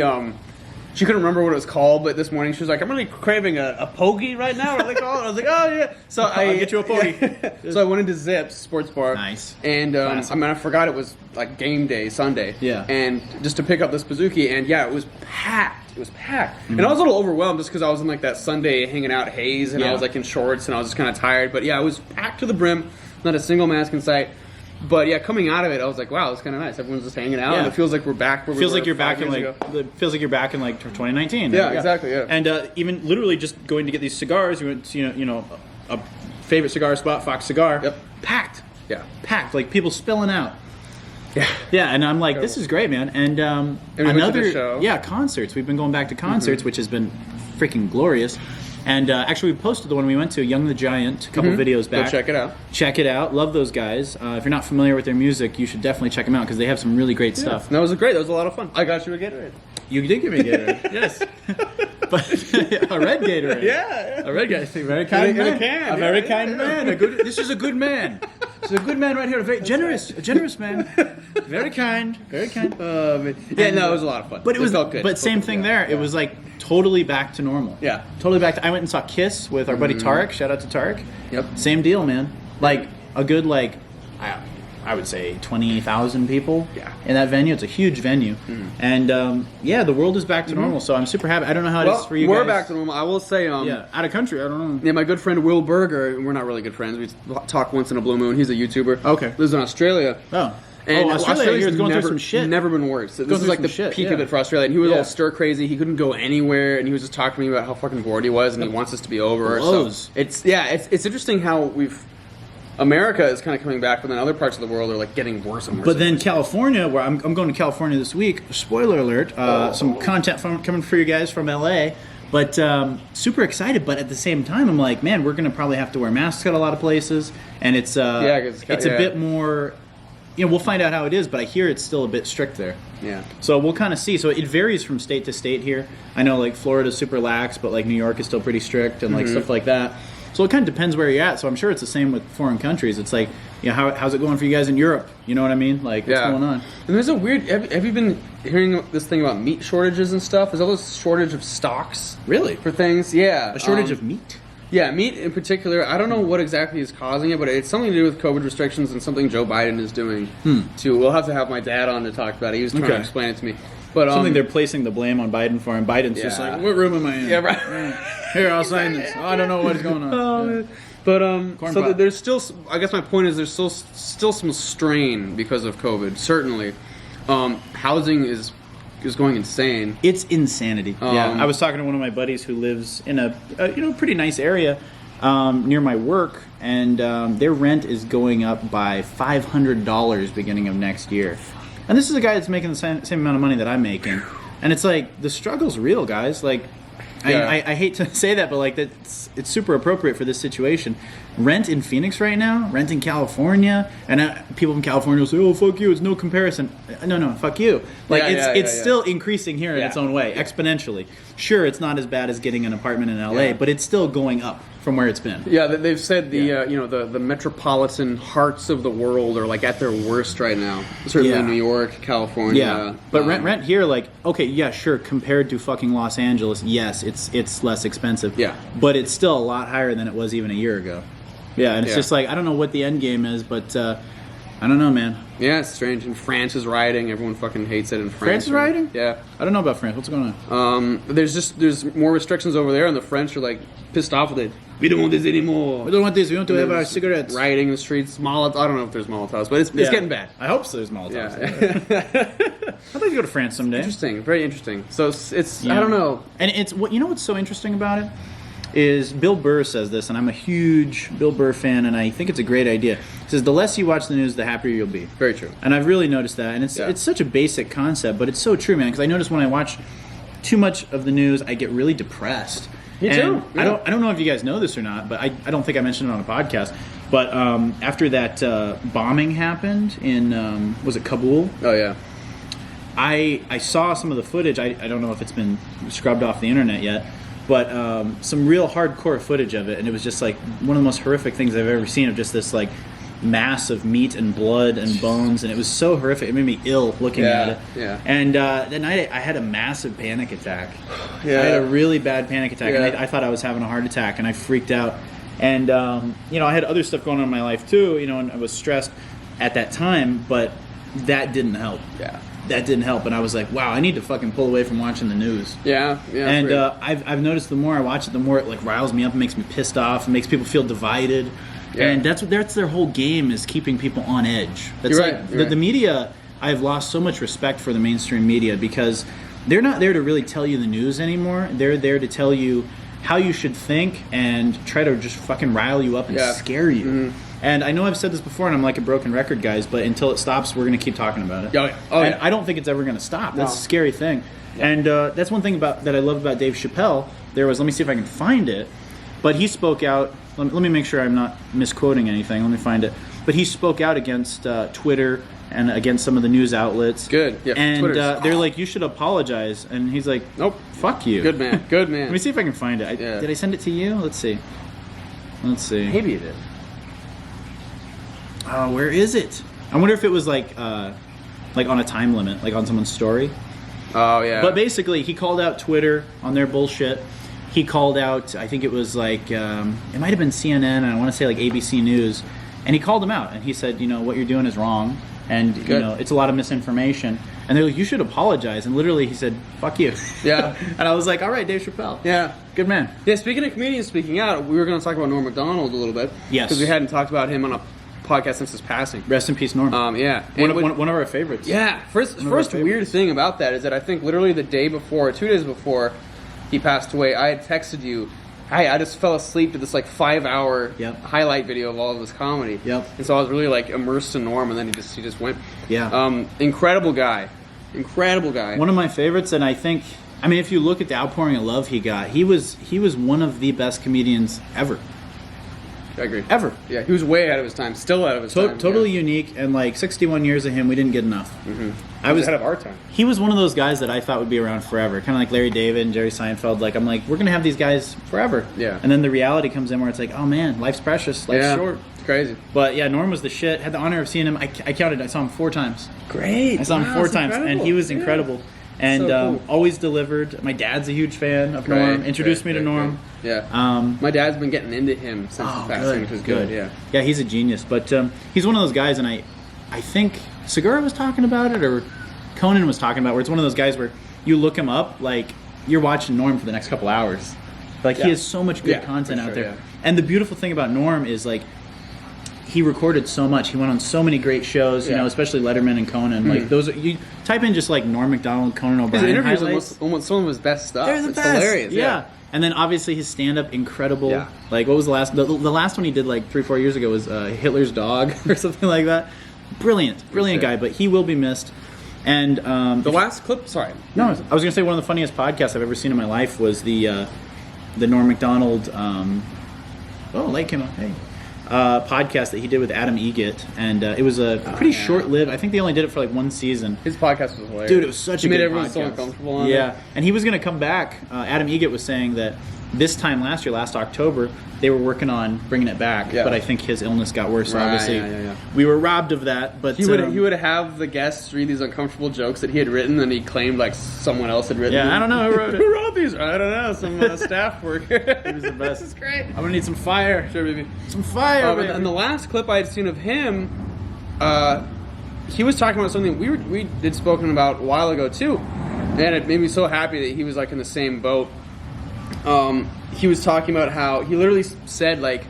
couldn't remember what it was called, but this morning she was like, "I'm really craving a pogie right now." I was like, "Oh yeah." So I'll get you a pogie. Yeah. So I went into Zips Sports Bar. Nice. And I forgot it was like game day Sunday. Yeah. And just to pick up this bazooki, and yeah, it was packed. It was packed. And I was a little overwhelmed just because I was in like that Sunday hanging out haze, and I was like in shorts, and I was just kind of tired. But yeah, it was packed to the brim. Not a single mask in sight. But yeah, coming out of it, I was like, "Wow, it's kind of nice. Everyone's just hanging out, and it feels like we're back where we were." Feels like you're back in 5 like years ago. it feels like you're back in like 2019. Yeah, exactly. Yeah. And even literally just going to get these cigars, we went to a favorite cigar spot, Fox Cigar. Yep. Packed. Yeah. Packed. Like people spilling out. Yeah. Yeah, and I'm like, this is great, man. And we went to the show. Yeah, concerts. We've been going back to concerts, which has been freaking glorious. And actually, we posted the one we went to, Young the Giant, a couple videos back. Go check it out. Check it out. Love those guys. If you're not familiar with their music, you should definitely check them out because they have some really great stuff. That was great. That was a lot of fun. I got you a Gatorade. You did give me a Gatorade, yes. But a red Gatorade. Yeah. A red Gatorade. Very kind In a man. can, A very yeah, kind yeah. man. This is a good man. This is a good man right here. A very generous man. Very kind. Very kind. Yeah, no, it was a lot of fun. But it felt good. But same thing there. It was like totally back to normal. Yeah. Totally back to. I went and saw Kiss with our buddy Tarek. Shout out to Tarek. Yep. Same deal, man. Like a good I would say 20,000 people in that venue. It's a huge venue. And the world is back to normal. So I'm super happy. I don't know how it is for you guys. We're back to normal. I will say, out of country. I don't know. Yeah, my good friend Will Berger. We're not really good friends. We talk once in a blue moon. He's a YouTuber. Okay. Lives in Australia. Oh. And Australia is going never, through some shit. Never been worse. This is like the peak of it for Australia. And he was all stir crazy. He couldn't go anywhere, and he was just talking to me about how fucking bored he was, and he wants this to be over. So it's interesting how America is kind of coming back, but then other parts of the world are like getting worse and worse. But then California, where I'm going to California this week. Spoiler alert! Some content coming for you guys from LA. But super excited. But at the same time, I'm like, man, we're going to probably have to wear masks at a lot of places, and it's a bit more. We'll find out how it is, but I hear it's still a bit strict there. Yeah. So we'll kind of see. So it varies from state to state here. I know like Florida's super lax, but like New York is still pretty strict and like stuff like that. So it kind of depends where you're at. So I'm sure it's the same with foreign countries. It's like, how's it going for you guys in Europe? You know what I mean? Like, what's going on? And there's a weird. Have you been hearing this thing about meat shortages and stuff? Is all this shortage of stocks? Really? For things? Yeah. A shortage of meat? Yeah, meat in particular. I don't know what exactly is causing it, but it's something to do with COVID restrictions and something Joe Biden is doing too. We'll have to have my dad on to talk about it. He was trying to explain it to me. But something they're placing the blame on Biden for, and Biden's just like, what room am I in? Yeah, right. Here, I'll sign this. Oh, I don't know what's going on. But there's still. I guess my point is there's still some strain because of COVID. Certainly, housing is going insane. It's insanity. I was talking to one of my buddies who lives in a pretty nice area near my work, and their rent is going up by $500 beginning of next year. And this is a guy that's making the same amount of money that I'm making, and it's like the struggle's real, guys. Like, I hate to say that, but like it's super appropriate for this situation. Rent in Phoenix right now, rent in California, and people from California will say, "Oh, fuck you! It's no comparison." No, fuck you. Like it's still increasing here in its own way, exponentially. Sure, it's not as bad as getting an apartment in LA, but it's still going up from where it's been. Yeah, they've said the metropolitan hearts of the world are like at their worst right now. Certainly New York, California. Yeah, but rent here, like, okay, yeah, sure, compared to fucking Los Angeles, yes, it's less expensive. Yeah, but it's still a lot higher than it was even a year ago. Yeah, and it's just like, I don't know what the end game is, but I don't know, man. Yeah, it's strange. And France is rioting. Everyone fucking hates it in France. France is rioting? Yeah. I don't know about France. What's going on? There's more restrictions over there, and the French are like pissed off with it. We don't want this anymore. We don't want this. We want to have our cigarettes. Rioting in the streets. Molotovs. I don't know if there's Molotovs, but it's getting bad. I hope so. There's Molotovs. Yeah. I'd like to go to France someday. Interesting. Very interesting. So it's I don't know. And it's what's so interesting about it? is Bill Burr says this, and I'm a huge Bill Burr fan, and I think it's a great idea. He says, the less you watch the news, the happier you'll be. Very true. And I've really noticed that, and it's such a basic concept, but it's so true, man, because I notice when I watch too much of the news, I get really depressed. Me too. Yeah. I don't know if you guys know this or not, but I don't think I mentioned it on a podcast. But after that bombing happened in, was it Kabul? Oh, yeah. I saw some of the footage. I don't know if it's been scrubbed off the internet yet, but some real hardcore footage of it, and it was just like one of the most horrific things I've ever seen, of just this like mass of meat and blood and bones, and it was so horrific. It made me ill looking at it. Yeah. And that night I had a massive panic attack. Yeah. I had a really bad panic attack, Yeah. and I thought I was having a heart attack, and I freaked out. And you know, I had other stuff going on in my life too, you know, and I was stressed at that time, but that didn't help. Yeah. That didn't help, and I was like, wow, I need to fucking pull away from watching the news. Yeah. And I've noticed the more I watch it, the more it like riles me up and makes me pissed off and makes people feel divided. Yeah. And that's their whole game, is keeping people on edge. That's You're like right, you're right. the media. I've lost so much respect for the mainstream media, because they're not there to really tell you the news anymore. They're there to tell you how you should think and try to just fucking rile you up and scare you. Mm-hmm. And I know I've said this before, and I'm like a broken record, guys, but until it stops, we're going to keep talking about it. And I don't think it's ever going to stop. That's a scary thing. Yeah. And that's one thing that I love about Dave Chappelle. Let me see if I can find it, but he spoke out. Let me make sure I'm not misquoting anything. Let me find it. But he spoke out against Twitter and against some of the news outlets. Good. Yeah, and they're like, you should apologize. And he's like, nope, fuck you. Good man. Good man. Let me see if I can find it. Did I send it to you? Let's see. Maybe you did. Oh, where is it? I wonder if it was like on a time limit, like on someone's story. Oh, yeah. But basically, he called out Twitter on their bullshit. He called out, I think it was like, it might have been CNN, and I want to say like ABC News. And he called them out, and he said, you know, what you're doing is wrong. And, you know, it's a lot of misinformation. And they're like, you should apologize. And literally, he said, fuck you. Yeah. And I was like, all right, Dave Chappelle. Yeah. Good man. Yeah, speaking of comedians speaking out, we were going to talk about Norm Macdonald a little bit. Yes. Because we hadn't talked about him on a podcast since his passing. Rest in peace, Norm. Yeah. One of our favorites. Yeah. First weird thing about that is that I think literally the day before, 2 days before he passed away, I had texted you, hey, I just fell asleep to this like 5-hour highlight video of all of his comedy. Yep. And so I was really like immersed in Norm, and then he just went. Yeah. Incredible guy. Incredible guy. One of my favorites, and I think, I mean, if you look at the outpouring of love he got, he was one of the best comedians ever. I agree. Ever. Yeah, he was way ahead of his time. Still ahead of his time. Totally unique, and like 61 years of him, we didn't get enough. Mm-hmm. I was ahead of our time. He was one of those guys that I thought would be around forever. Kind of like Larry David and Jerry Seinfeld. Like, I'm like, we're going to have these guys forever. Yeah. And then the reality comes in where it's like, oh man, life's precious. Life's short. It's crazy. But yeah, Norm was the shit. Had the honor of seeing him. I counted. I saw him 4 times. Great. I saw him 4 times. Incredible. And he was incredible. And So cool. always delivered. My dad's a huge fan of Norm. Introduced me to Norm. Yeah. My dad's been getting into him since his passing, which is good. Yeah. Yeah, he's a genius. But he's one of those guys, and I think Segura was talking about it, or Conan was talking about it, where it's one of those guys where you look him up, like you're watching Norm for the next couple hours. Like he has so much good content out there. Yeah. And the beautiful thing about Norm is like he recorded so much. He went on so many great shows, you know, especially Letterman and Conan. Like those, you type in just like Norm Macdonald, Conan O'Brien. His interviews highlights. almost some of his best stuff. They're the it's best. Hilarious. Yeah. And then obviously his stand-up, incredible. Yeah. Like what was the last? The last one he did like 3-4 years ago was Hitler's Dog or something like that. Brilliant guy, but he will be missed. And the last clip. Sorry. No, I was gonna say one of the funniest podcasts I've ever seen in my life was the Norm Macdonald. Light came on. Hey. Podcast that he did with Adam Egget, and it was a pretty short-lived. I think they only did it for like 1 season. His podcast was hilarious. Dude, it was such a good podcast. He made everyone so uncomfortable on it. Yeah, and he was going to come back. Adam Egget was saying that this time last year, last October, they were working on bringing it back, but I think his illness got worse. So obviously, we were robbed of that. But he would have the guests read these uncomfortable jokes that he had written, and he claimed like someone else had written. Yeah, I don't know who wrote it. Who wrote these? I don't know. Some staff worker. He was the best. This is great. I'm gonna need some fire. Sure, baby. Some fire. Baby. And the last clip I had seen of him, he was talking about something we did spoken about a while ago too, and it made me so happy that he was like in the same boat. He was talking about how he literally said like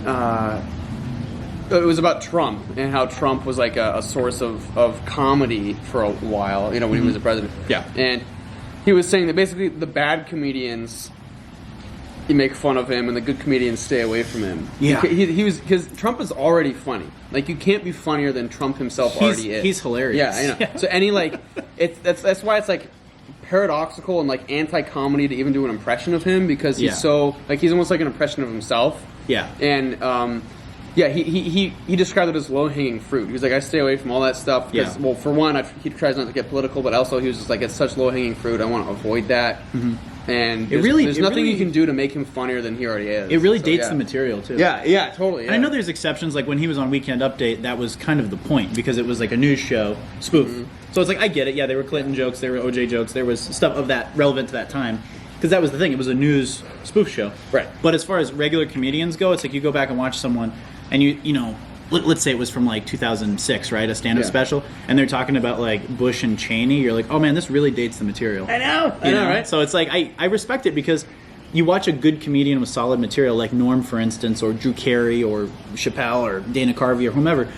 it was about Trump and how Trump was like a source of comedy for a while, you know, when he was the president. Yeah. And he was saying that basically the bad comedians you make fun of him, and the good comedians stay away from him. Yeah. He was because Trump is already funny. Like you can't be funnier than Trump himself already is. He's hilarious. Yeah, I know. Yeah. So any like, that's why it's like paradoxical and like anti-comedy to even do an impression of him because he's so like he's almost like an impression of himself. Yeah. And he described it as low-hanging fruit. He was like, I stay away from all that stuff because, well, for one, he tries not to get political, but also he was just like, it's such low-hanging fruit. I want to avoid that. Mm-hmm. And there's nothing you can do to make him funnier than he already is. It really dates the material, too. Yeah, totally. Yeah. I know there's exceptions, like when he was on Weekend Update, that was kind of the point, because it was like a news show spoof. Mm-hmm. So it's like, I get it, yeah, there were Clinton jokes, there were OJ jokes, there was stuff of that relevant to that time. Because that was the thing, it was a news spoof show. Right. But as far as regular comedians go, it's like you go back and watch someone, and you know, let's say it was from like 2006, right? A stand-up special, and they're talking about like Bush and Cheney. You're like, oh man, this really dates the material. I know, right? So it's like I respect it because you watch a good comedian with solid material, like Norm, for instance, or Drew Carey, or Chappelle, or Dana Carvey, or whomever,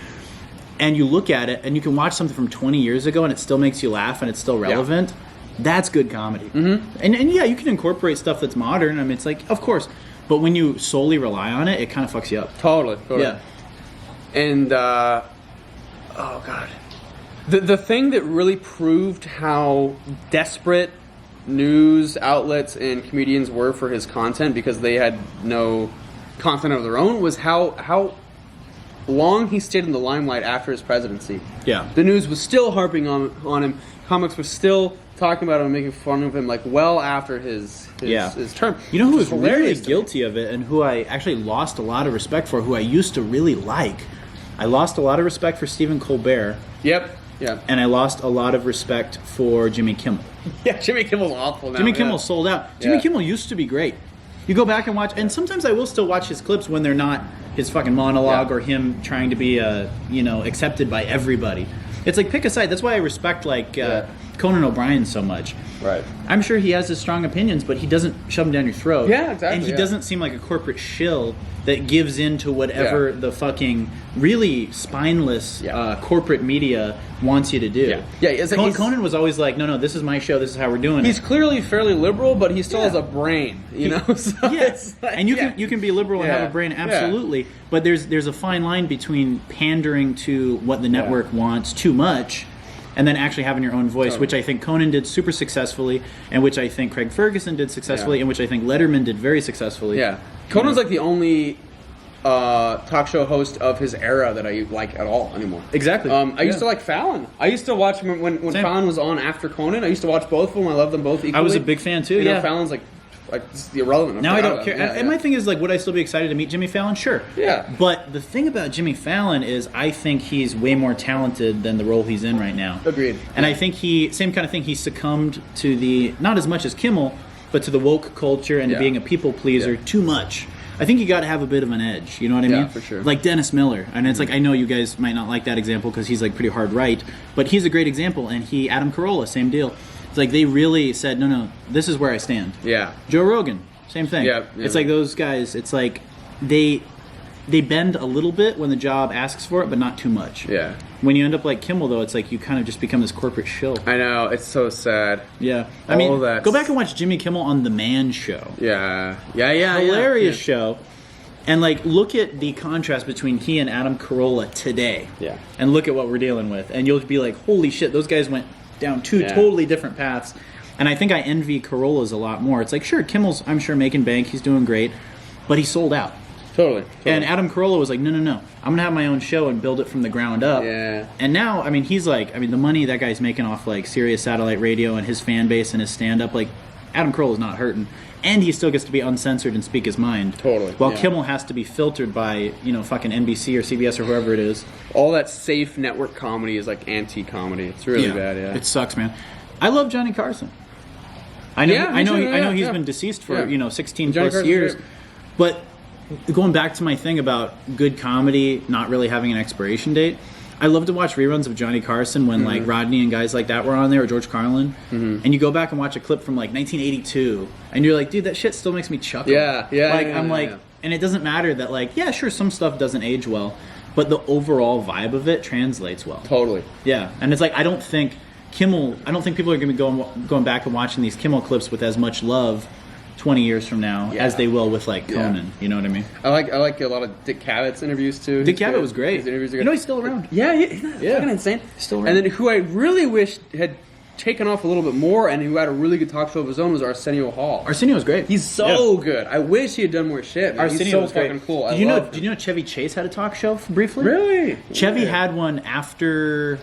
and you look at it, and you can watch something from 20 years ago, and it still makes you laugh, and it's still relevant. Yeah. That's good comedy. Mm-hmm. And yeah, you can incorporate stuff that's modern. I mean, it's like, of course, but when you solely rely on it, it kind of fucks you up. Totally. Yeah. And, oh God. The thing that really proved how desperate news outlets and comedians were for his content because they had no content of their own was how long he stayed in the limelight after his presidency. Yeah. The news was still harping on him. Comics were still talking about him and making fun of him like well after his term. You know who was really guilty of it and who I actually lost a lot of respect for, who I used to really like? I lost a lot of respect for Stephen Colbert. Yep. Yeah. And I lost a lot of respect for Jimmy Kimmel. Yeah, Jimmy Kimmel's awful now. Jimmy Kimmel sold out. Jimmy Kimmel used to be great. You go back and watch, and sometimes I will still watch his clips when they're not his fucking monologue or him trying to be accepted by everybody. It's like, pick a side. That's why I respect Conan O'Brien so much. Right. I'm sure he has his strong opinions, but he doesn't shove them down your throat. Yeah, exactly. And he doesn't seem like a corporate shill that gives in to whatever the fucking really spineless corporate media wants you to do. Yeah. Conan was always like, no, this is my show. This is how we're doing it. He's clearly fairly liberal, but he still has a brain, you know? So yes. Like, and you can be liberal and have a brain, absolutely. Yeah. But there's a fine line between pandering to what the network wants too much and then actually having your own voice, which I think Conan did super successfully, and which I think Craig Ferguson did successfully, and which I think Letterman did very successfully. Yeah. Conan's like the only talk show host of his era that I like at all anymore. Exactly. I used to like Fallon. I used to watch him when Fallon was on after Conan. I used to watch both of them. I love them both equally. I was a big fan too. You know, Fallon's like it's irrelevant. Now I don't care. And my thing is, like, would I still be excited to meet Jimmy Fallon? Sure. Yeah. But the thing about Jimmy Fallon is I think he's way more talented than the role he's in right now. Agreed. And I think same kind of thing, he succumbed to the, not as much as Kimmel, but to the woke culture and being a people pleaser too much. I think you got to have a bit of an edge, you know what I mean? Yeah, for sure. Like Dennis Miller. And it's like, I know you guys might not like that example because he's like pretty hard right, but he's a great example. And Adam Carolla, same deal. It's like they really said, no, this is where I stand. Yeah. Joe Rogan. Same thing. Yeah. It's like those guys, it's like they bend a little bit when the job asks for it, but not too much. Yeah. When you end up like Kimmel, though, it's like you kind of just become this corporate shill. I know. It's so sad. Yeah. I mean, go back and watch Jimmy Kimmel on The Man Show. Yeah. Hilarious show. And like, look at the contrast between he and Adam Carolla today. Yeah. And look at what we're dealing with. And you'll be like, holy shit, those guys went down two totally different paths. And I think I envy Carolla's a lot more. It's like, sure, Kimmel's, I'm sure, making bank. He's doing great. But he sold out. Totally. And Adam Carolla was like, no. I'm going to have my own show and build it from the ground up. Yeah. And now, I mean, he's like, the money that guy's making off, like, Sirius Satellite Radio and his fan base and his stand-up, like, Adam Carolla's not hurting. And he still gets to be uncensored and speak his mind. Totally. While Kimmel has to be filtered by, fucking NBC or CBS or whoever it is. All that safe network comedy is like anti-comedy. It's really bad, It sucks, man. I love Johnny Carson. I know he's been deceased for 16 plus years, but going back to my thing about good comedy not really having an expiration date, I love to watch reruns of Johnny Carson when like Rodney and guys like that were on there, or George Carlin, and you go back and watch a clip from like 1982, and you're like, dude, that shit still makes me chuckle. And it doesn't matter that like, yeah, sure, some stuff doesn't age well, but the overall vibe of it translates well. Totally. Yeah, and it's like I don't think people are going to be going back and watching these Kimmel clips with as much love 20 years from now, Yeah. as they will with like Conan. You know what I mean? I like a lot of Dick Cabot's interviews too. Dick He's Cavett good. was great. His interviews are good. You know he's still around. Yeah, he's fucking insane. He's still around. And then who I really wish had taken off a little bit more and who had a really good talk show of his own was Arsenio Hall. Arsenio was great. He's so good. I wish he had done more shit. Man. Arsenio He's so was great. fucking cool. Did you know Chevy Chase had a talk show briefly? Really? Chevy Yeah. had one after,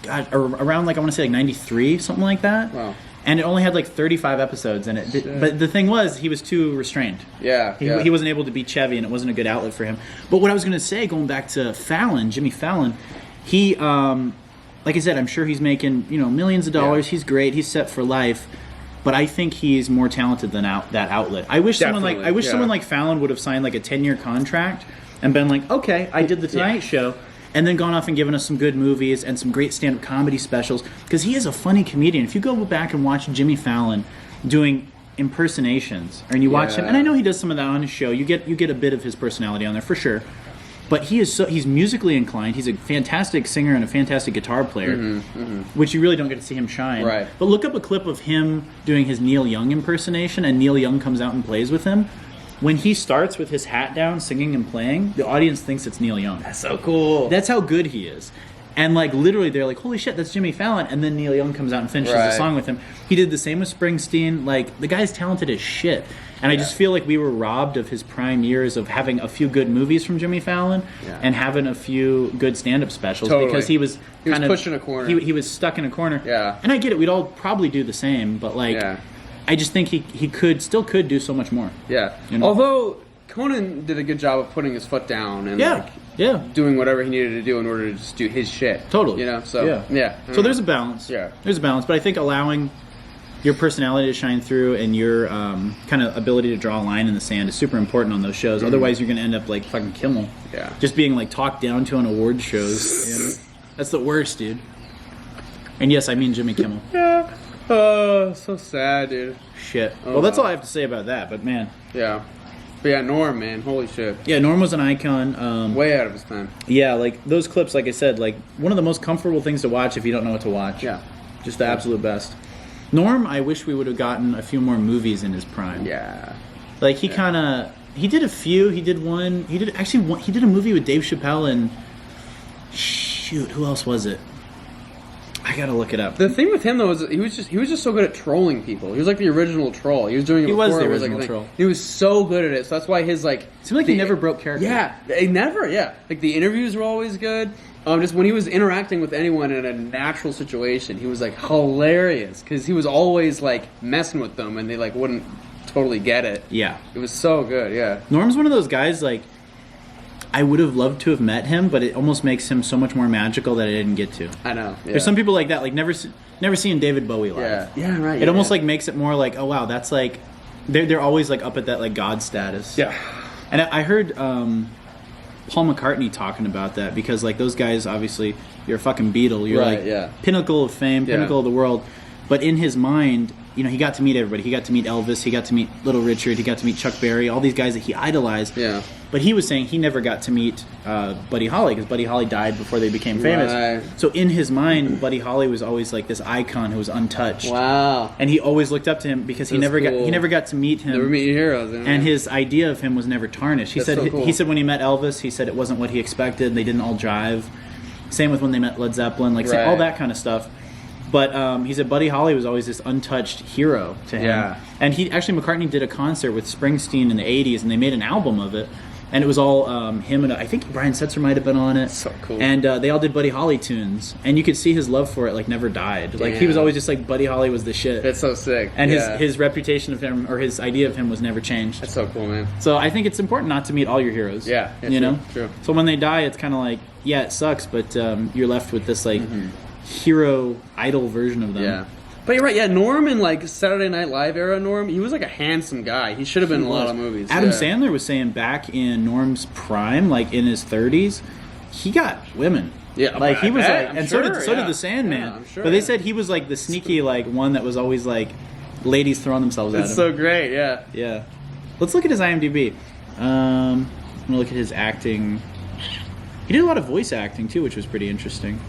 around like I want to say like 93, something like that. Wow. And it only had like 35 episodes in it. But the thing was, he was too restrained. Yeah, He wasn't able to beat Chevy, and it wasn't a good outlet for him. But what I was going to say, going back to Fallon, Jimmy Fallon, he, like I said, I'm sure he's making millions of dollars. Yeah. He's great. He's set for life. But I think he's more talented than that outlet. I wish someone like Fallon would have signed like a 10-year contract and been like, okay, I did the Tonight Show. And then gone off and given us some good movies and some great stand-up comedy specials. Because he is a funny comedian. If you go back and watch Jimmy Fallon doing impersonations, and you watch him, and I know he does some of that on his show, you get a bit of his personality on there for sure. But he's musically inclined. He's a fantastic singer and a fantastic guitar player, which you really don't get to see him shine. Right. But look up a clip of him doing his Neil Young impersonation, and Neil Young comes out and plays with him. When he starts with his hat down, singing and playing, the audience thinks it's Neil Young. That's so cool. That's how good he is. And like literally, they're like, "Holy shit, that's Jimmy Fallon!" And then Neil Young comes out and finishes the song with him. He did the same with Springsteen. Like the guy's talented as shit. And I just feel like we were robbed of his prime years of having a few good movies from Jimmy Fallon and having a few good stand-up specials because he was kind of pushing a corner. He was stuck in a corner. Yeah. And I get it. We'd all probably do the same, but like, I just think he still could do so much more. Yeah. You know? Although Conan did a good job of putting his foot down and doing whatever he needed to do in order to just do his shit. Totally. So So there's a balance. Yeah. There's a balance, but I think allowing your personality to shine through and your kind of ability to draw a line in the sand is super important on those shows. Otherwise, you're going to end up like fucking Kimmel. Yeah. Just being like talked down to on award shows. That's the worst, dude. And yes, I mean Jimmy Kimmel. Yeah. Oh, so sad, dude. Shit. Oh, well, that's wow. all I have to say about that, but man. Yeah. But yeah, Norm, man. Holy shit. Yeah, Norm was an icon. Way out of his time. Yeah, like those clips, like I said, like one of the most comfortable things to watch if you don't know what to watch. Yeah. Just the absolute best. Norm, I wish we would have gotten a few more movies in his prime. Yeah. Like he kind of, he did a few. He did one. He did a movie with Dave Chappelle and shoot, who else was it? I gotta look it up. The thing with him though is he was just so good at trolling people. He was like the original troll. He was doing it. He was before the it original like a thing. troll. He was so good at it. So that's why his like. It seemed like he never broke character. Yeah, he never. Yeah, like the interviews were always good. Just when he was interacting with anyone in a natural situation, he was like hilarious because he was always like messing with them and they like wouldn't totally get it. Yeah. It was so good. Yeah. Norm's one of those guys like. I would have loved to have met him, but it almost makes him so much more magical that I didn't get to. I know. Yeah. There's some people like that, like never seeing David Bowie live. Yeah. Yeah. Right. It almost like makes it more like, oh wow, that's like they're always like up at that like God status. Yeah. And I heard Paul McCartney talking about that because like those guys, obviously, you're a fucking Beatle. You're like pinnacle of fame, pinnacle of the world. But in his mind, you know, he got to meet everybody. He got to meet Elvis. He got to meet Little Richard. He got to meet Chuck Berry. All these guys that he idolized. Yeah. But he was saying he never got to meet Buddy Holly because Buddy Holly died before they became famous. Right. So in his mind, Buddy Holly was always like this icon who was untouched. Wow. And he always looked up to him because he never got to meet him. Never meet your heroes. And his idea of him was never tarnished. He said he said when he met Elvis, he said it wasn't what he expected. They didn't all jive. Same with when they met Led Zeppelin, like all that kind of stuff. But he said Buddy Holly was always this untouched hero to him. Yeah. And McCartney did a concert with Springsteen in the 80s, and they made an album of it. And it was all him and I think Brian Setzer might have been on it. So cool. And they all did Buddy Holly tunes. And you could see his love for it like never died. Like he was always just like Buddy Holly was the shit. That's so sick. And his reputation of him or his idea of him was never changed. That's so cool, man. So I think it's important not to meet all your heroes. Yeah, you know? True. So when they die, it's kind of like, yeah, it sucks, but you're left with this like hero idol version of them. Yeah. But you're right, yeah, Norm in like Saturday Night Live era Norm, he was like a handsome guy. He should have been in a lot of movies. Adam Sandler was saying back in Norm's prime, like in his 30s, he got women. Yeah, like he was like, and so did yeah. the Sandman. Yeah, I'm sure, but they said he was like the sneaky like one that was always like ladies throwing themselves at him. It's so great, yeah. Yeah. Let's look at his IMDb. I'm gonna look at his acting. He did a lot of voice acting too, which was pretty interesting.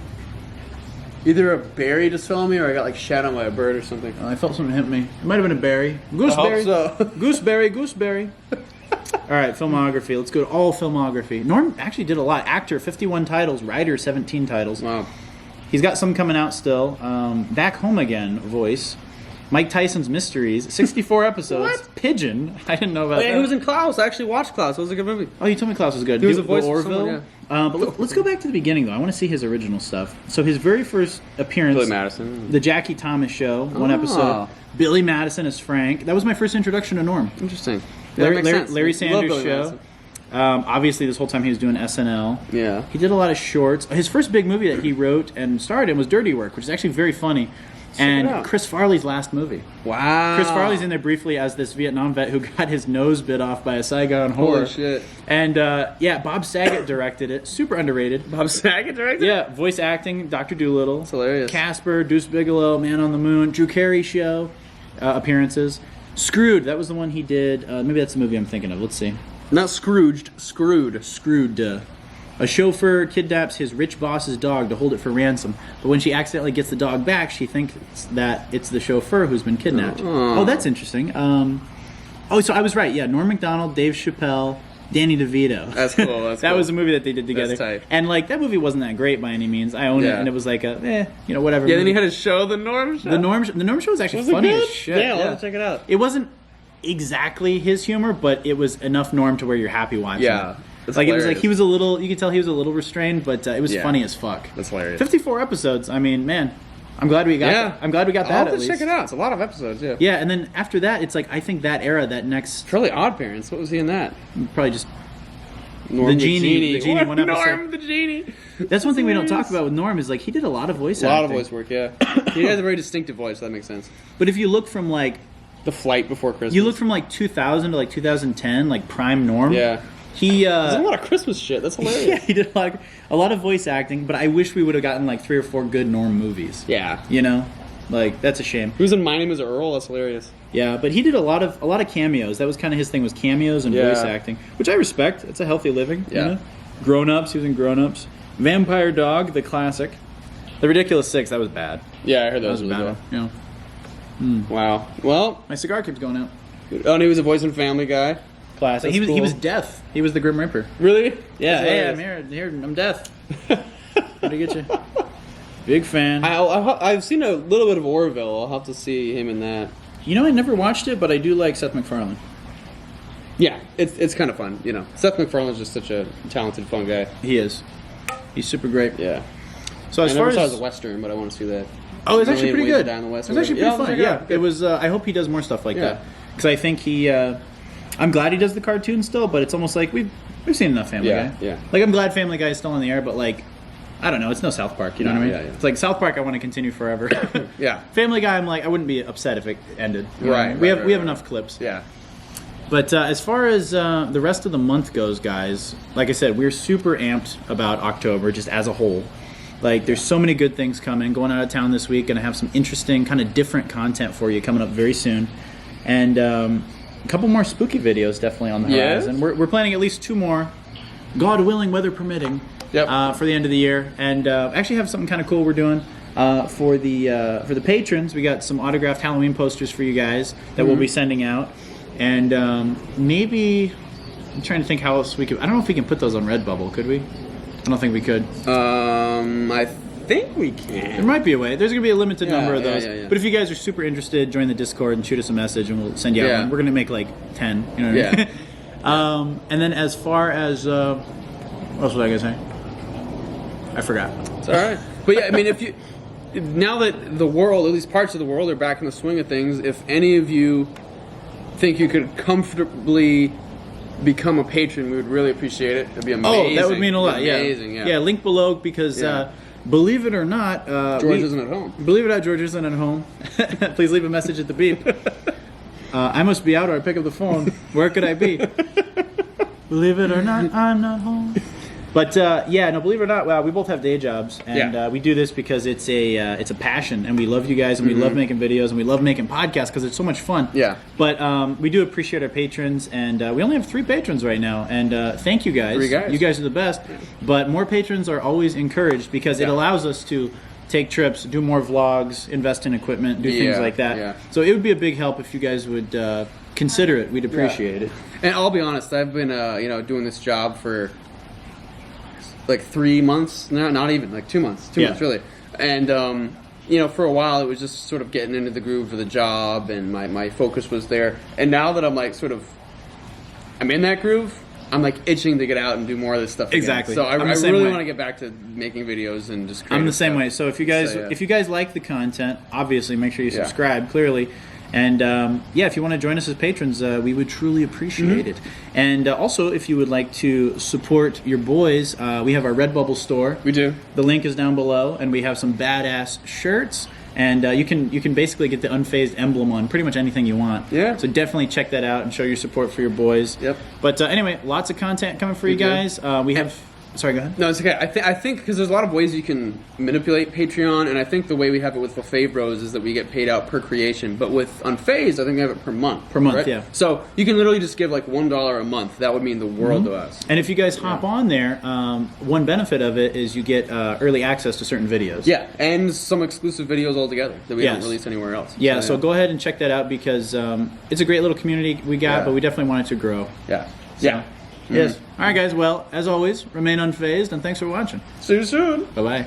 Either a berry just fell on me, or I got like shat on by a bird or something. I felt something hit me. It might have been a berry. Gooseberry. I hope so. Gooseberry. All right, filmography. Let's go to all filmography. Norm actually did a lot. Actor, 51 titles. Writer, 17 titles. Wow. He's got some coming out still. Back Home Again, voice. Mike Tyson's Mysteries, 64 episodes. What? Pigeon. I didn't know about Yeah, that. he was in Klaus. I actually watched Klaus. It was a good movie. Oh, you told me Klaus was good. He was a The voice for Orville. someone, yeah. But let's go back to the beginning, though. I want to see his original stuff. So his very first appearance, Billy Madison. The Jackie Thomas Show, one episode. Billy Madison as Frank. That was my first introduction to Norm. Interesting. Yeah, that makes sense. Larry Love Sanders Billy Show. Madison. Obviously, this whole time he was doing SNL. Yeah. He did a lot of shorts. His first big movie that he wrote and starred in was Dirty Work, which is actually very funny. it And out. Chris Farley's last movie. Wow. Chris Farley's in there briefly as this Vietnam vet who got his nose bit off by a Saigon Holy horror. shit. And Bob Saget directed it. Super underrated. Bob Saget directed? Yeah, voice acting, Dr. Dolittle. That's hilarious. Casper, Deuce Bigelow, Man on the Moon, Drew Carey Show appearances. Screwed, that was the one he did. Maybe that's the movie I'm thinking of. Let's see. Not Scrooged. Screwed. Screwed. A chauffeur kidnaps his rich boss's dog to hold it for ransom, but when she accidentally gets the dog back, she thinks that it's the chauffeur who's been kidnapped. Oh, that's interesting. So I was right. Yeah, Norm Macdonald, Dave Chappelle, Danny DeVito. That's cool. That's that cool. was a movie that they did together. That's tight. And like that movie wasn't that great by any means. I own it, and it was like a whatever. Yeah, movie. then he had his show, The Norm Show. The Norm Show was actually Was it funny good? as shit. Yeah, I'll have to check it out. It wasn't exactly his humor, but it was enough Norm to where you're happy watching Yeah. it. That's Like hilarious. it was like he was a little. You could tell he was a little restrained, but it was funny as fuck. That's hilarious. 54 episodes. I mean, man, I'm glad we got. Yeah. That. I'm glad we got I'll that. have At to least. check it out. It's a lot of episodes, yeah. Yeah, and then after that, it's like I think that era, that next, Fairly Odd Parents. What was he in that? probably just Norm The Genie, What? one episode. Norm the Genie. that's one thing we don't talk about with Norm is like he did a lot of voice A lot of acting. voice work, yeah. He has a very distinctive voice, so that makes sense. But if you look from like The Flight Before Christmas. you look from like 2000 to like 2010, like prime Norm. Yeah. He There's a lot of Christmas shit. That's hilarious. yeah, he did a lot of voice acting, but I wish we would have gotten like 3 or 4 good Norm movies. Yeah. You know? Like that's a shame. He was in My Name is Earl. That's hilarious. Yeah, but he did a lot of cameos. That was kind of his thing, was cameos and Yeah. voice acting, which I respect. It's a healthy living. Yeah. You know? Grown Ups, he was in Grown Ups. Vampire Dog, the classic. The Ridiculous Six, that was bad. Yeah, I heard that That was was really bad. good. You know? Wow. Well, My cigar keeps going out. oh, and he was a voice in Family Guy. Classic. That's He cool. was death. He was the Grim Reaper. Really? Yeah, That's hey, I'm hilarious. here, I'm death. How to get you? Big fan. I've seen a little bit of Orville. I'll have to see him in that. You know, I never watched it, but I do like Seth MacFarlane. Yeah, it's kind of fun, you know. Seth MacFarlane's just such a talented, fun guy. He is. He's super great. Yeah. So as I far never saw as it as a Western, but I want to see that. oh, it's actually Million pretty Ways good. to Die in the West It's or actually whatever. pretty Yeah, fun. I'll check it Yeah, out. it was. I hope he does more stuff like Yeah. that because I think he. I'm glad he does the cartoon still, but it's almost like we've seen enough Family Yeah, Guy. yeah. Like I'm glad Family Guy is still on the air, but like I don't know, it's no South Park. You know No, what I mean? yeah, yeah. It's like South Park. I want to continue forever. Yeah. Family Guy. I'm like I wouldn't be upset if it ended. You know what I Right, mean? We right, have we have right, enough clips. Yeah. But as far as the rest of the month goes, guys, like I said, we're super amped about October just as a whole. Like, there's so many good things coming. Going out of town this week, gonna have some interesting, kind of different content for you coming up very soon, and a couple more spooky videos definitely on the Yes. horizon. We're planning at least 2 more, God willing, weather permitting, Yep. for the end of the year, and actually have something kind of cool we're doing. For the patrons, we got some autographed Halloween posters for you guys that we'll be sending out. And maybe I'm trying to think how else we could. I don't know if we can put those on Redbubble. Could we? I don't think we could. I think we There can. might be a way. There's gonna be a limited Yeah, number of yeah, those. yeah. But if you guys are super interested, join the Discord and shoot us a message, and we'll send you out Yeah. one. We're gonna make like 10. You know what I mean? And then as far as what else was I gonna say? I forgot. It's all right. But yeah, I mean, now that the world, at least parts of the world, are back in the swing of things, if any of you think you could comfortably become a patron, we would really appreciate it. It'd be amazing. Oh, that would mean a lot. It'd be amazing, yeah. Yeah, link below because Yeah. believe it or not, George isn't at home. Believe it or not, George isn't at home. Please leave a message at the beep. I must be out or I pick up the phone. Where could I be? Believe it or not, I'm not home. But believe it or not, wow, we both have day jobs, and we do this because it's a passion, and we love you guys, and we love making videos, and we love making podcasts because it's so much fun. Yeah. But we do appreciate our patrons, and we only have 3 patrons right now, and thank you guys. 3 guys. You guys are the best. But more patrons are always encouraged because it Yeah. allows us to take trips, do more vlogs, invest in equipment, do things Yeah, like that. yeah. So it would be a big help if you guys would consider it. We'd appreciate it. And I'll be honest, I've been doing this job for like 3 months, not even like 2 months, 2 months really. And for a while it was just sort of getting into the groove of the job, and my focus was there. And now that I'm like I'm in that groove, I'm like itching to get out and do more of this stuff again. Exactly. So I I'm the same really way. want to get back to making videos and just. I'm the same stuff. way. So if you guys like the content, obviously make sure you Yeah. subscribe clearly. And if you want to join us as patrons, we would truly appreciate it. And also, if you would like to support your boys, we have our Redbubble store. We do. The link is down below, and we have some badass shirts. And you can basically get the Unfazed emblem on pretty much anything you want. Yeah. So definitely check that out and show your support for your boys. Yep. But anyway, lots of content coming for you do. guys. We have. Sorry, go ahead. No, it's okay. I think because there's a lot of ways you can manipulate Patreon, and I think the way we have it with Fave Bros is that we get paid out per creation. But with Unfazed, I think we have it per month. Per month, right? yeah. So you can literally just give like $1 a month. That would mean the world to us. And if you guys hop on there, one benefit of it is you get early access to certain videos. Yeah, and some exclusive videos altogether that we don't release anywhere else. Yeah, so go ahead and check that out because it's a great little community we got, but we definitely want it to grow. Yeah. So, Yeah. Yes. All right, guys. Well, as always, remain unfazed, and thanks for watching. See you soon. Bye-bye.